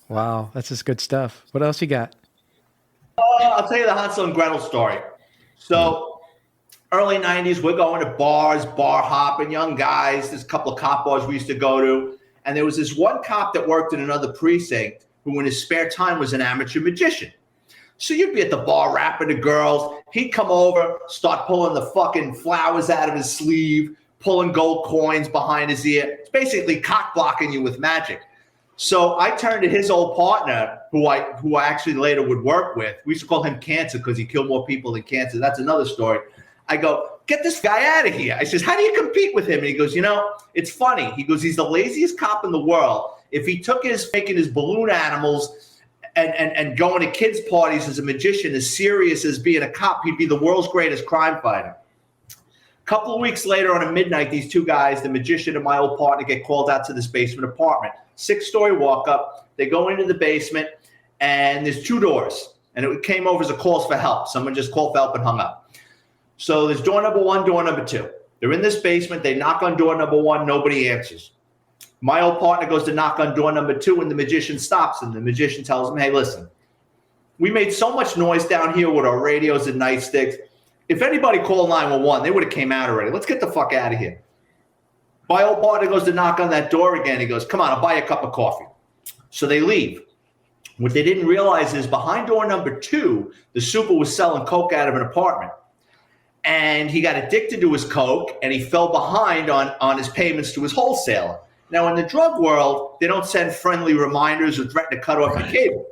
Wow, that's just good stuff. What else you got? I'll tell you the Hansel and Gretel story. So, early 90s, we're going to bars, bar hopping, young guys. There's a couple of cop bars we used to go to. And there was this one cop that worked in another precinct who in his spare time was an amateur magician. So you'd be at the bar rapping to girls. He'd come over, start pulling the fucking flowers out of his sleeve, pulling gold coins behind his ear. It's basically cock blocking you with magic. So I turned to his old partner, who I actually later would work with. We used to call him Cancer because he killed more people than cancer. That's another story. I go, get this guy out of here. I says, how do you compete with him? And he goes, it's funny. He goes, he's the laziest cop in the world. If he took making his balloon animals and going to kids' parties as a magician as serious as being a cop, he'd be the world's greatest crime fighter. A couple of weeks later on a midnight, these two guys, the magician and my old partner, get called out to this basement apartment. 6-story walk up. They go into the basement, and there's 2 doors. And it came over as a calls for help. Someone just called for help and hung up. So there's door number 1, door number 2. They're in this basement. They knock on door number 1. Nobody answers. My old partner goes to knock on door number 2, and the magician stops. And the magician tells him, hey, listen, we made so much noise down here with our radios and nightsticks. If anybody called 911, they would have came out already. Let's get the fuck out of here. My old partner goes to knock on that door again. He goes, come on, I'll buy you a cup of coffee. So they leave. What they didn't realize is behind door number 2, the super was selling coke out of an apartment. And he got addicted to his coke, and he fell behind on his payments to his wholesaler. Now, in the drug world, they don't send friendly reminders or threaten to cut off your cable.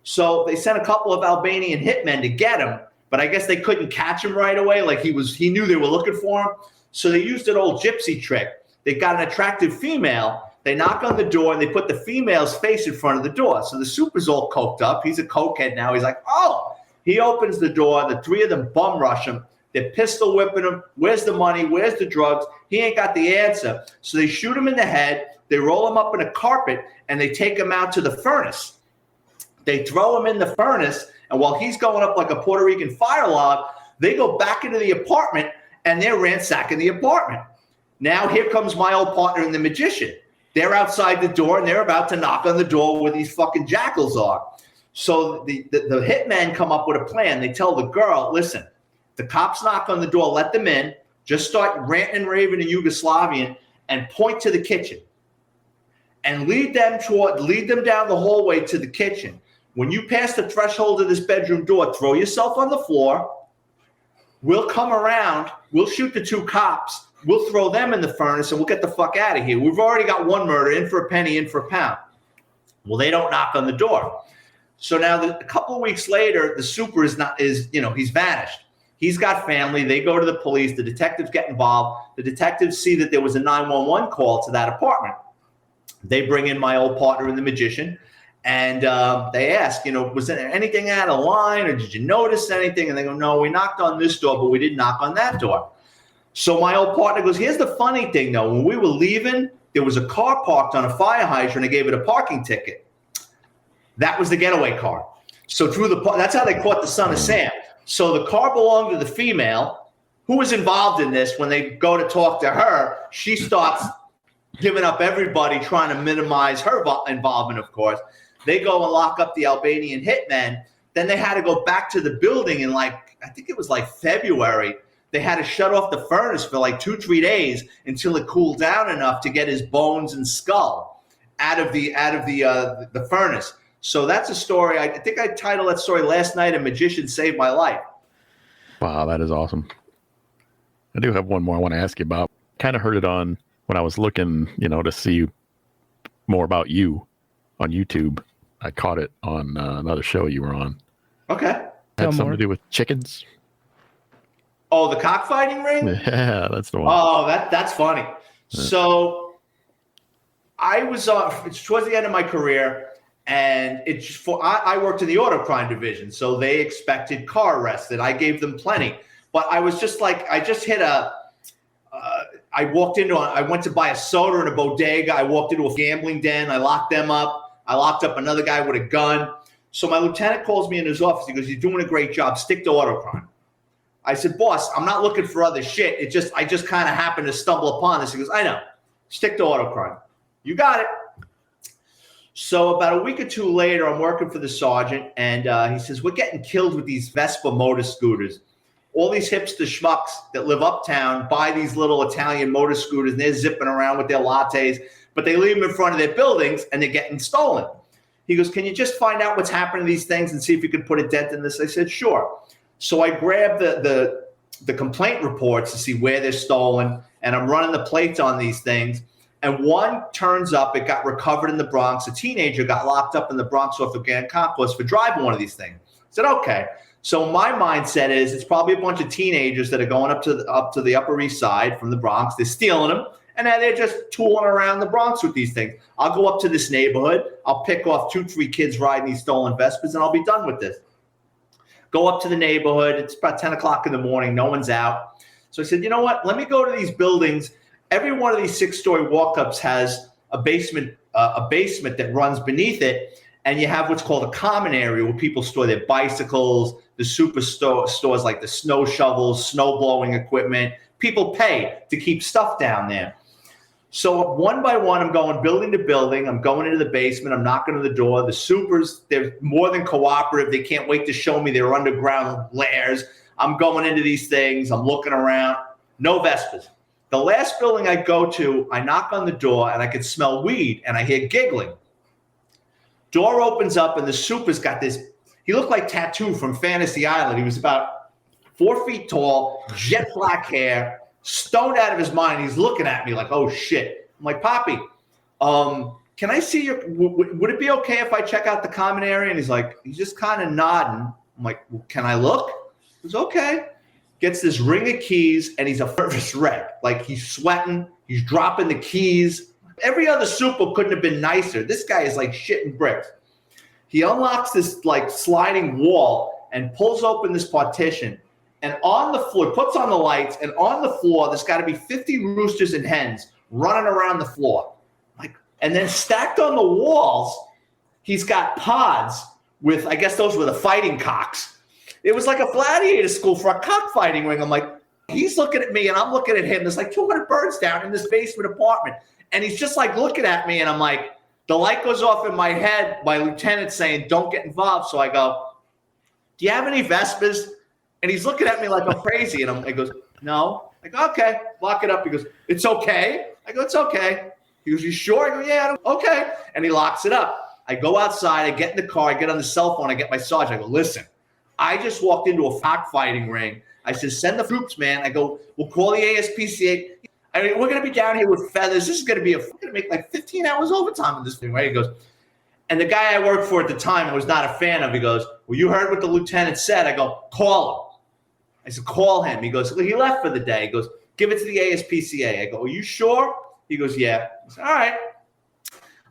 So they sent a couple of Albanian hitmen to get him, but I guess they couldn't catch him right away. Like he knew they were looking for him. So they used an old gypsy trick. They got an attractive female. They knock on the door and they put the female's face in front of the door. So the super's all coked up. He's a cokehead now. He's like, oh, he opens the door. The three of them bum rush him. They're pistol whipping him. Where's the money? Where's the drugs? He ain't got the answer. So they shoot him in the head. They roll him up in a carpet and they take him out to the furnace. They throw him in the furnace. And while he's going up like a Puerto Rican fire log, they go back into the apartment and they're ransacking the apartment. Now here comes my old partner and the magician. They're outside the door and they're about to knock on the door where these fucking jackals are. So the hitmen come up with a plan. They tell the girl, listen, the cops knock on the door, let them in, just start ranting and raving in Yugoslavian and point to the kitchen and lead them down the hallway to the kitchen. When you pass the threshold of this bedroom door, throw yourself on the floor. We'll come around. We'll shoot the two cops. We'll throw them in the furnace and we'll get the fuck out of here. We've already got one murder, in for a penny, in for a pound. Well, they don't knock on the door. So now a couple of weeks later, the super he's vanished. He's got family. They go to the police. The detectives get involved. The detectives see that there was a 911 call to that apartment. They bring in my old partner and the magician. And they ask, was there anything out of line or did you notice anything? And they go, no, we knocked on this door, but we didn't knock on that door. So my old partner goes, here's the funny thing, though. When we were leaving, there was a car parked on a fire hydrant. They gave it a parking ticket. That was the getaway car. So that's how they caught the son of Sam. So the car belonged to the female who was involved in this. When they go to talk to her, she starts giving up everybody, trying to minimize her involvement, of course. They go and lock up the Albanian hitmen. Then they had to go back to the building in I think it was February. They had to shut off the furnace for 2-3 days until it cooled down enough to get his bones and skull out of the furnace. So that's a story. I think I titled that story Last Night a Magician Saved My Life. Wow, that is awesome. I do have one more I want to ask you about. Kind of heard it on when I was looking, to see more about you on YouTube. I caught it on another show you were on. Okay. Had something to do with chickens. Oh, the cockfighting ring? Yeah, that's the one. Oh, that's funny. Yeah. So I was it's towards the end of my career, and I worked in the auto crime division, so they expected car arrests, and I gave them plenty. But I was just I just hit I went to buy a soda in a bodega. I walked into a gambling den. I locked them up. I locked up another guy with a gun. So my lieutenant calls me in his office. He goes, you're doing a great job. Stick to auto crime. I said, boss, I'm not looking for other shit. I just kind of happened to stumble upon this. He goes, I know. Stick to auto crime. You got it. So about a week or two later, I'm working for the sergeant, and he says, we're getting killed with these Vespa motor scooters. All these hipster schmucks that live uptown buy these little Italian motor scooters, and they're zipping around with their lattes, but they leave them in front of their buildings, and they're getting stolen. He goes, can you just find out what's happening to these things and see if you can put a dent in this? I said, sure. So I grabbed the complaint reports to see where they're stolen, and I'm running the plates on these things. And one turns up, it got recovered in the Bronx. A teenager got locked up in the Bronx off of Grand Concourse for driving one of these things. I said, okay. So my mindset is it's probably a bunch of teenagers that are going up to the Upper East Side from the Bronx. They're stealing them, and then they're just tooling around the Bronx with these things. I'll go up to this neighborhood. I'll pick off 2-3 kids riding these stolen Vespas, and I'll be done with this. Go up to the neighborhood. It's about 10 o'clock in the morning. No one's out. So I said, you know what? Let me go to these buildings. Every one of these 6-story walk-ups has a basement that runs beneath it. And you have what's called a common area where people store their bicycles, the super stores like the snow shovels, snow blowing equipment. People pay to keep stuff down there. So one by one, I'm going building to building. I'm going into the basement. I'm knocking on the door. The supers, they're more than cooperative. They can't wait to show me their underground lairs. I'm going into these things. I'm looking around. No Vespas. The last building I go to, I knock on the door, and I can smell weed, and I hear giggling. Door opens up, and the super's got this. He looked like Tattoo from Fantasy Island. He was about 4 feet tall, jet black hair, stoned out of his mind. He's looking at me like, oh, shit. I'm like, Poppy, can I see your – would it be okay if I check out the common area? And he's just kind of nodding. I'm like, well, can I look? He goes, okay. gets this ring of keys, and he's a nervous wreck. Like, he's sweating, he's dropping the keys. Every other super couldn't have been nicer. This guy is like shitting bricks. He unlocks this like sliding wall and pulls open this partition. And on the floor, puts on the lights, and on the floor, there's got to be 50 roosters and hens running around the floor. Like, and then stacked on the walls, he's got pods with, I guess those were the fighting cocks. It was like a gladiator school for a cockfighting ring. I'm like, he's looking at me and I'm looking at him. There's like 200 birds down in this basement apartment. And he's just like looking at me, and I'm like, the light goes off in my head. My lieutenant saying, don't get involved. So I go, do you have any Vespas? And he's looking at me like I'm crazy. And he goes, no. I go, okay, lock it up. He goes, it's okay. I go, it's okay. He goes, you sure? I go, yeah, okay. And he locks it up. I go outside. I get in the car. I get on the cell phone. I get my sergeant. I go, listen, I just walked into a cockfighting ring. I said, send the troops, man. I go, we'll call the ASPCA. I mean, we're going to be down here with feathers. This is going to be we're going to make like 15 hours overtime in this thing, right? He goes, and the guy I worked for at the time, I was not a fan of, he goes, well, you heard what the lieutenant said. I go, call him. I said, call him. He goes, well, he left for the day. He goes, give it to the ASPCA. I go, are you sure? He goes, yeah. I said, all right.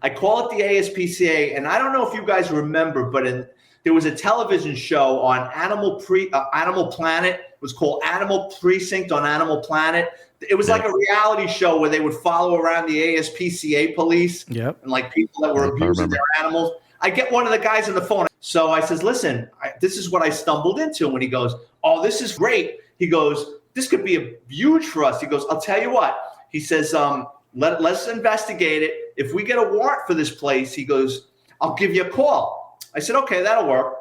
I call it the ASPCA, and I don't know if you guys remember, but there was a television show on Animal Planet. It was called Animal Precinct on Animal Planet. It was like a reality show where they would follow around the ASPCA police and like people that were abusing their animals. I get one of the guys on the phone. So I says, listen, this is what I stumbled into. When he goes, oh, this is great. He goes, this could be huge for us. He goes, I'll tell you what. He says, let's investigate it. If we get a warrant for this place, he goes, I'll give you a call. I said, okay, that'll work.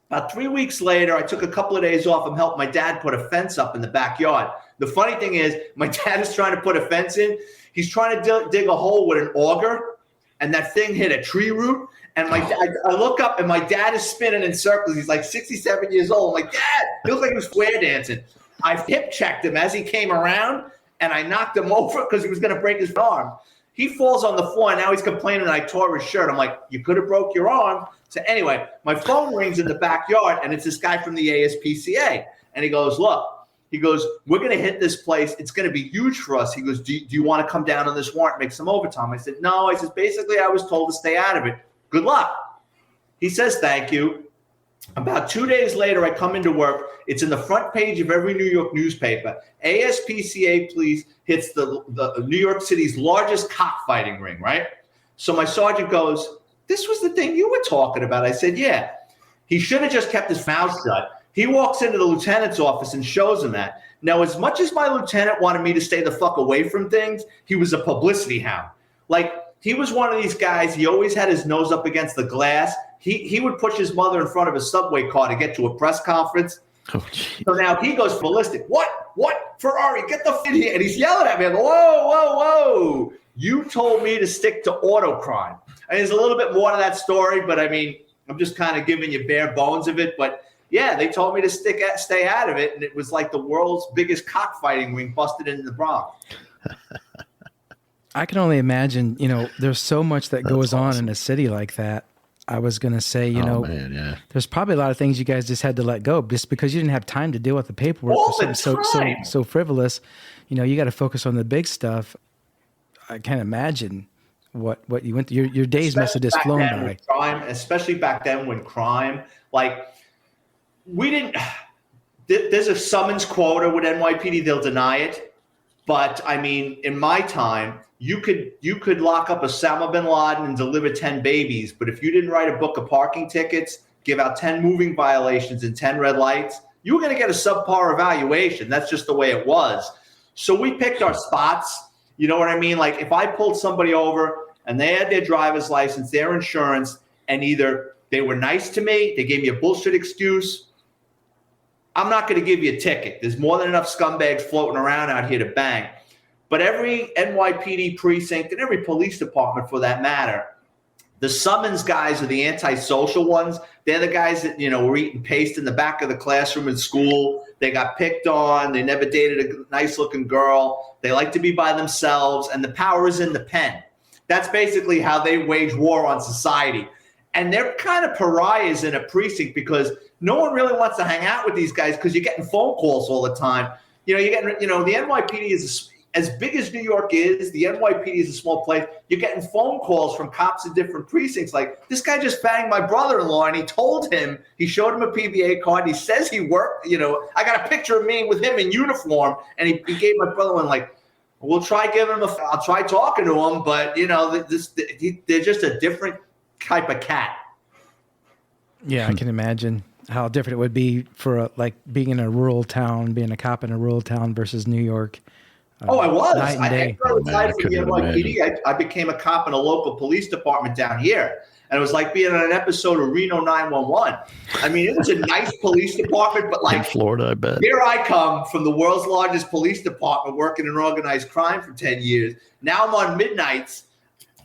About 3 weeks later, I took a couple of days off and helped my dad put a fence up in the backyard. The funny thing is, my dad is trying to put a fence in. He's trying to dig a hole with an auger, and that thing hit a tree root. And I look up, and my dad is spinning in circles. He's like 67 years old. I'm like, Dad, he looks like he was square dancing. I hip checked him as he came around, and I knocked him over because he was going to break his arm. He falls on the floor, and now he's complaining that I tore his shirt. I'm like, you could have broke your arm. So anyway, my phone rings in the backyard, and it's this guy from the ASPCA. And he goes, look, he goes, we're going to hit this place. It's going to be huge for us. He goes, do you want to come down on this warrant, make some overtime? I said, no. I said, basically, I was told to stay out of it. Good luck. He says, thank you. About 2 days later, I come into work. It's in the front page of every New York newspaper. ASPCA police hits the New York City's largest cockfighting ring, right? So my sergeant goes, this was the thing you were talking about. I said, yeah. He should have just kept his mouth shut. He walks into the lieutenant's office and shows him that. Now, as much as my lieutenant wanted me to stay the fuck away from things, he was a publicity hound. Like, he was one of these guys, he always had his nose up against the glass. He would push his mother in front of a subway car to get to a press conference. Oh, so now he goes ballistic. What? Farrari, get the f*** in here. And he's yelling at me. I go, whoa. You told me to stick to auto crime. And there's a little bit more to that story, but I mean, I'm just kind of giving you bare bones of it. But yeah, they told me to stay out of it. And it was like the world's biggest cockfighting ring busted in the Bronx. I can only imagine, there's so much that goes on in a city like that. I was going to say, there's probably a lot of things you guys just had to let go just because you didn't have time to deal with the paperwork. So frivolous. You got to focus on the big stuff. I can't imagine what you went through. Your days must have just flown by. Crime, especially back then when crime, like we didn't, there's a summons quota with NYPD. They'll deny it. But I mean, in my time, you could lock up Osama bin Laden and deliver 10 babies, but if you didn't write a book of parking tickets, give out 10 moving violations and 10 red lights, you were going to get a subpar evaluation. That's just the way it was. So we picked our spots. You know what I mean? Like if I pulled somebody over and they had their driver's license, their insurance, and either they were nice to me, they gave me a bullshit excuse, I'm not going to give you a ticket. There's more than enough scumbags floating around out here to bang. But every NYPD precinct and every police department for that matter, the summons guys are the antisocial ones. They're the guys that, were eating paste in the back of the classroom in school. They got picked on. They never dated a nice looking girl. They like to be by themselves. And the power is in the pen. That's basically how they wage war on society. And they're kind of pariahs in a precinct because no one really wants to hang out with these guys because you're getting phone calls all the time. You're getting, the NYPD is as big as New York is. The NYPD is a small place. You're getting phone calls from cops in different precincts. Like, this guy just banged my brother-in-law, and he told him, he showed him a PBA card. And he says he worked. I got a picture of me with him in uniform, and he gave my brother-in-law like, we'll try giving him I'll try talking to him, but they're just a different type of cat. Yeah, I can imagine how different it would be for being in a rural town, being a cop in a rural town versus New York. I was. Night and day. Aside from the NYPD, I became a cop in a local police department down here. And it was like being on an episode of Reno 911. I mean, it was a nice police department, but in Florida, I bet. Here I come from the world's largest police department working in organized crime for 10 years. Now I'm on midnights.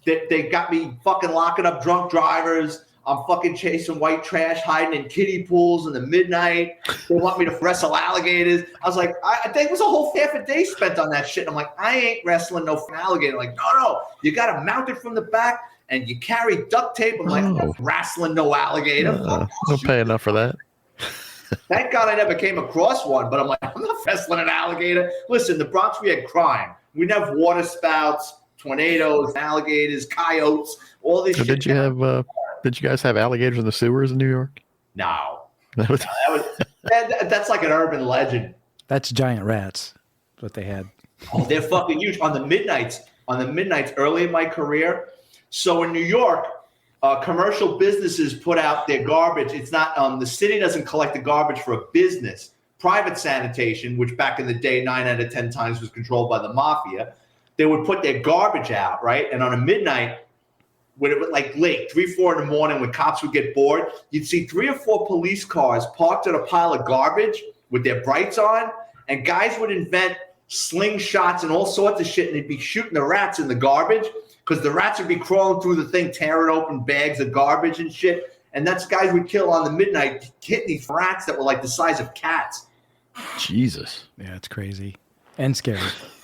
They got me fucking locking up drunk drivers. I'm fucking chasing white trash, hiding in kiddie pools in the midnight. They want me to wrestle alligators. I was like, I think it was a whole half a day spent on that shit. I'm like, I ain't wrestling no alligator. Like, no, you got to mount it from the back and you carry duct tape. I'm like, I'm not wrestling no alligator. Don't pay enough for that. Thank God I never came across one, but I'm like, I'm not wrestling an alligator. Listen, the Bronx, we had crime. We didn't have water spouts, tornadoes, alligators, coyotes, all this shit. Did you guys have alligators in the sewers in New York? No. That's like an urban legend. That's giant rats, what they had. Oh, they're fucking huge. On the midnights, early in my career. So in New York, commercial businesses put out their garbage. It's not, the city doesn't collect the garbage for a business. Private sanitation, which back in the day, 9 out of 10 times was controlled by the mafia, they would put their garbage out, right? And on a midnight, when it was like late, 3, 4 in the morning, when cops would get bored, you'd see 3 or 4 police cars parked at a pile of garbage with their brights on, and guys would invent slingshots and all sorts of shit, and they'd be shooting the rats in the garbage because the rats would be crawling through the thing, tearing open bags of garbage and shit. And that's guys would kill on the midnight, hitting these rats that were like the size of cats. Jesus. Yeah, it's crazy and scary.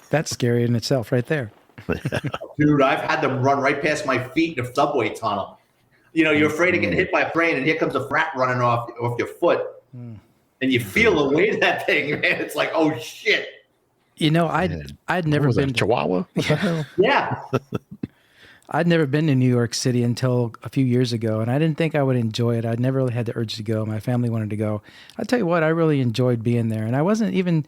That's scary in itself right there. Dude, I've had them run right past my feet in a subway tunnel. You're afraid of getting hit by a train, and here comes a rat running off your foot. And you feel the weight of that thing, man. It's like, oh, shit. I'd never been to Chihuahua. What the hell? Yeah. I'd never been to New York City until a few years ago, and I didn't think I would enjoy it. I'd never really had the urge to go. My family wanted to go. I'll tell you what, I really enjoyed being there, and I wasn't even...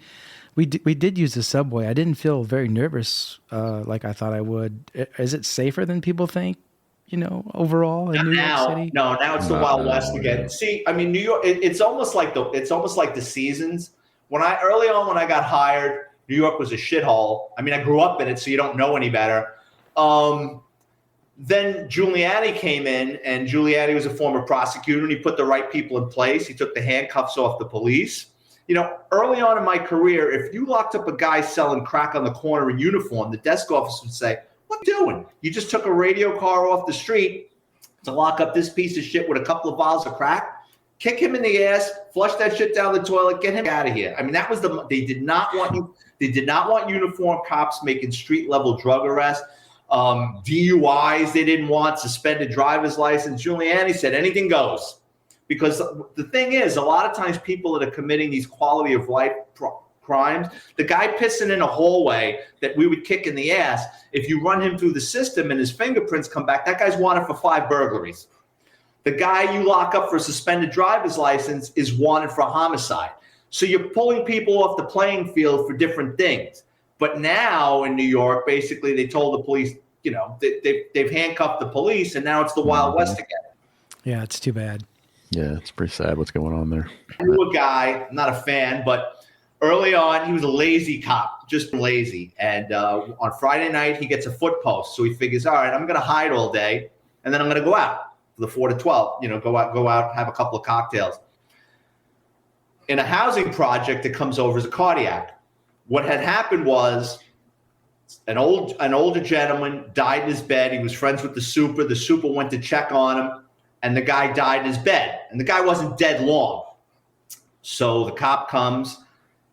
We did use the subway. I didn't feel very nervous like I thought I would. Is it safer than people think, overall in New York City? No, now it's the Wild West again. See, I mean, New York, it's almost like the seasons. Early on when I got hired, New York was a shithole. I mean, I grew up in it, so you don't know any better. Then Giuliani came in, and Giuliani was a former prosecutor, and he put the right people in place. He took the handcuffs off the police. Early on in my career, if you locked up a guy selling crack on the corner in uniform, the desk officer would say, "What are you doing? You just took a radio car off the street to lock up this piece of shit with a couple of vials of crack? Kick him in the ass, flush that shit down the toilet, get him out of here." I mean, that was they did not want uniform cops making street level drug arrests. DUIs they didn't want, suspended driver's license. Giuliani said anything goes. Because the thing is, a lot of times people that are committing these quality of life crimes, the guy pissing in a hallway that we would kick in the ass, if you run him through the system and his fingerprints come back, that guy's wanted for 5 burglaries. The guy you lock up for a suspended driver's license is wanted for homicide. So you're pulling people off the playing field for different things. But now in New York, basically they told the police, they've handcuffed the police, and now it's the Wild West again. Yeah, it's too bad. Yeah, it's pretty sad what's going on there. I knew a guy, I'm not a fan, but early on, he was a lazy cop, just lazy. And on Friday night, he gets a foot post. So he figures, all right, I'm going to hide all day, and then I'm going to go out for the 4 to 12, go out, have a couple of cocktails. In a housing project that comes over as a cardiac, what had happened was an older gentleman died in his bed. He was friends with the super. The super went to check on him. And the guy died in his bed. And the guy wasn't dead long. So the cop comes.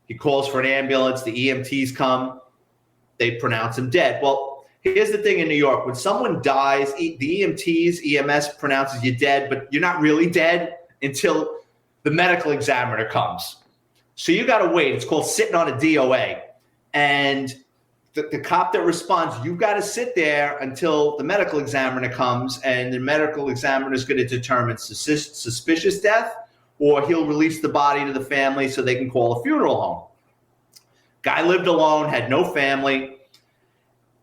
He calls for an ambulance. The EMTs come. They pronounce him dead. Well, Here's the thing in New York. When someone dies, the EMTs, EMS pronounces you dead, but you're not really dead until the medical examiner comes. So you got to wait. It's called sitting on a DOA. And the cop that responds, you got to sit there until the medical examiner comes, and the medical examiner is going to determine suspicious death, or he'll release the body to the family so they can call a funeral home. Guy lived alone, had no family,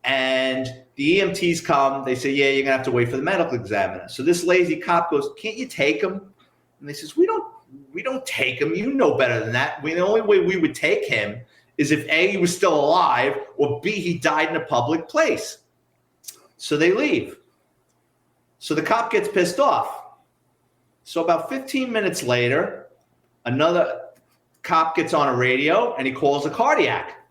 and the EMTs come. They say, yeah, you're going to have to wait for the medical examiner. So this lazy cop goes, can't you take him? And they says, we don't take him. You know better than that. The only way we would take him is if A, he was still alive, or B, he died in a public place. So they leave. So the cop gets pissed off. So about 15 minutes later, another cop gets on a radio and he calls a cardiac.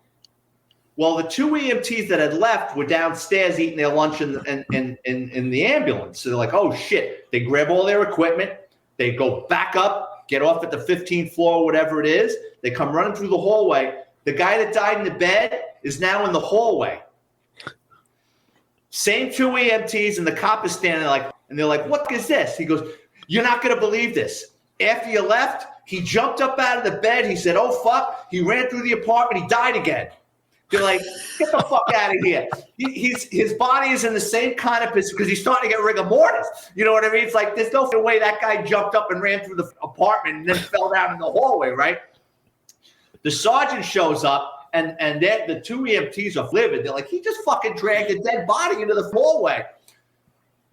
Well, the two EMTs that had left were downstairs eating their lunch in the ambulance. So they're like, oh shit. They grab all their equipment. They go back up, get off at the 15th floor, whatever it is. They come running through the hallway. The guy that died in the bed is now in the hallway. Same two EMTs, and the cop is standing there like, and they're like, what is this? He goes, you're not going to believe this. After you left, he jumped up out of the bed. He said, oh, fuck. He ran through the apartment. He died again. They're like, get the fuck out of here. His body is in the same kind of position because he's starting to get rigor mortis. You know what I mean? It's like, there's no way that guy jumped up and ran through the apartment and then fell down in the hallway, right? The sergeant shows up, and the two EMTs are livid. They're like, he just fucking dragged a dead body into the hallway.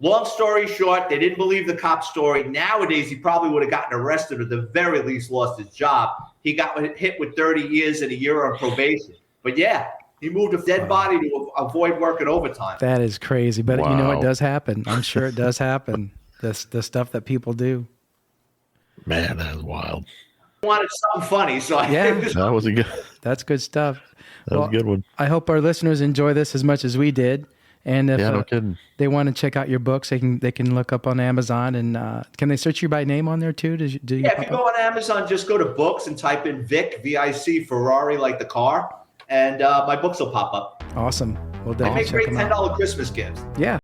Long story short, they didn't believe the cop's story. Nowadays, he probably would have gotten arrested or at the very least lost his job. He got hit with 30 years and a year on probation. But yeah, he moved a dead body to avoid working overtime. That is crazy, but you know, it does happen. I'm sure it does happen. The stuff that people do. Man, that is wild. I wanted something funny, so that was a good. That's good stuff. That was a good one. I hope our listeners enjoy this as much as we did. And if no kidding. They want to check out your books, they can look up on Amazon. And can they search you by name on there too? If you go on Amazon, just go to books and type in Vic, V-I-C, Ferrari, like the car, and my books will pop up. Awesome. Well, they definitely make great $10 Christmas gifts. Yeah,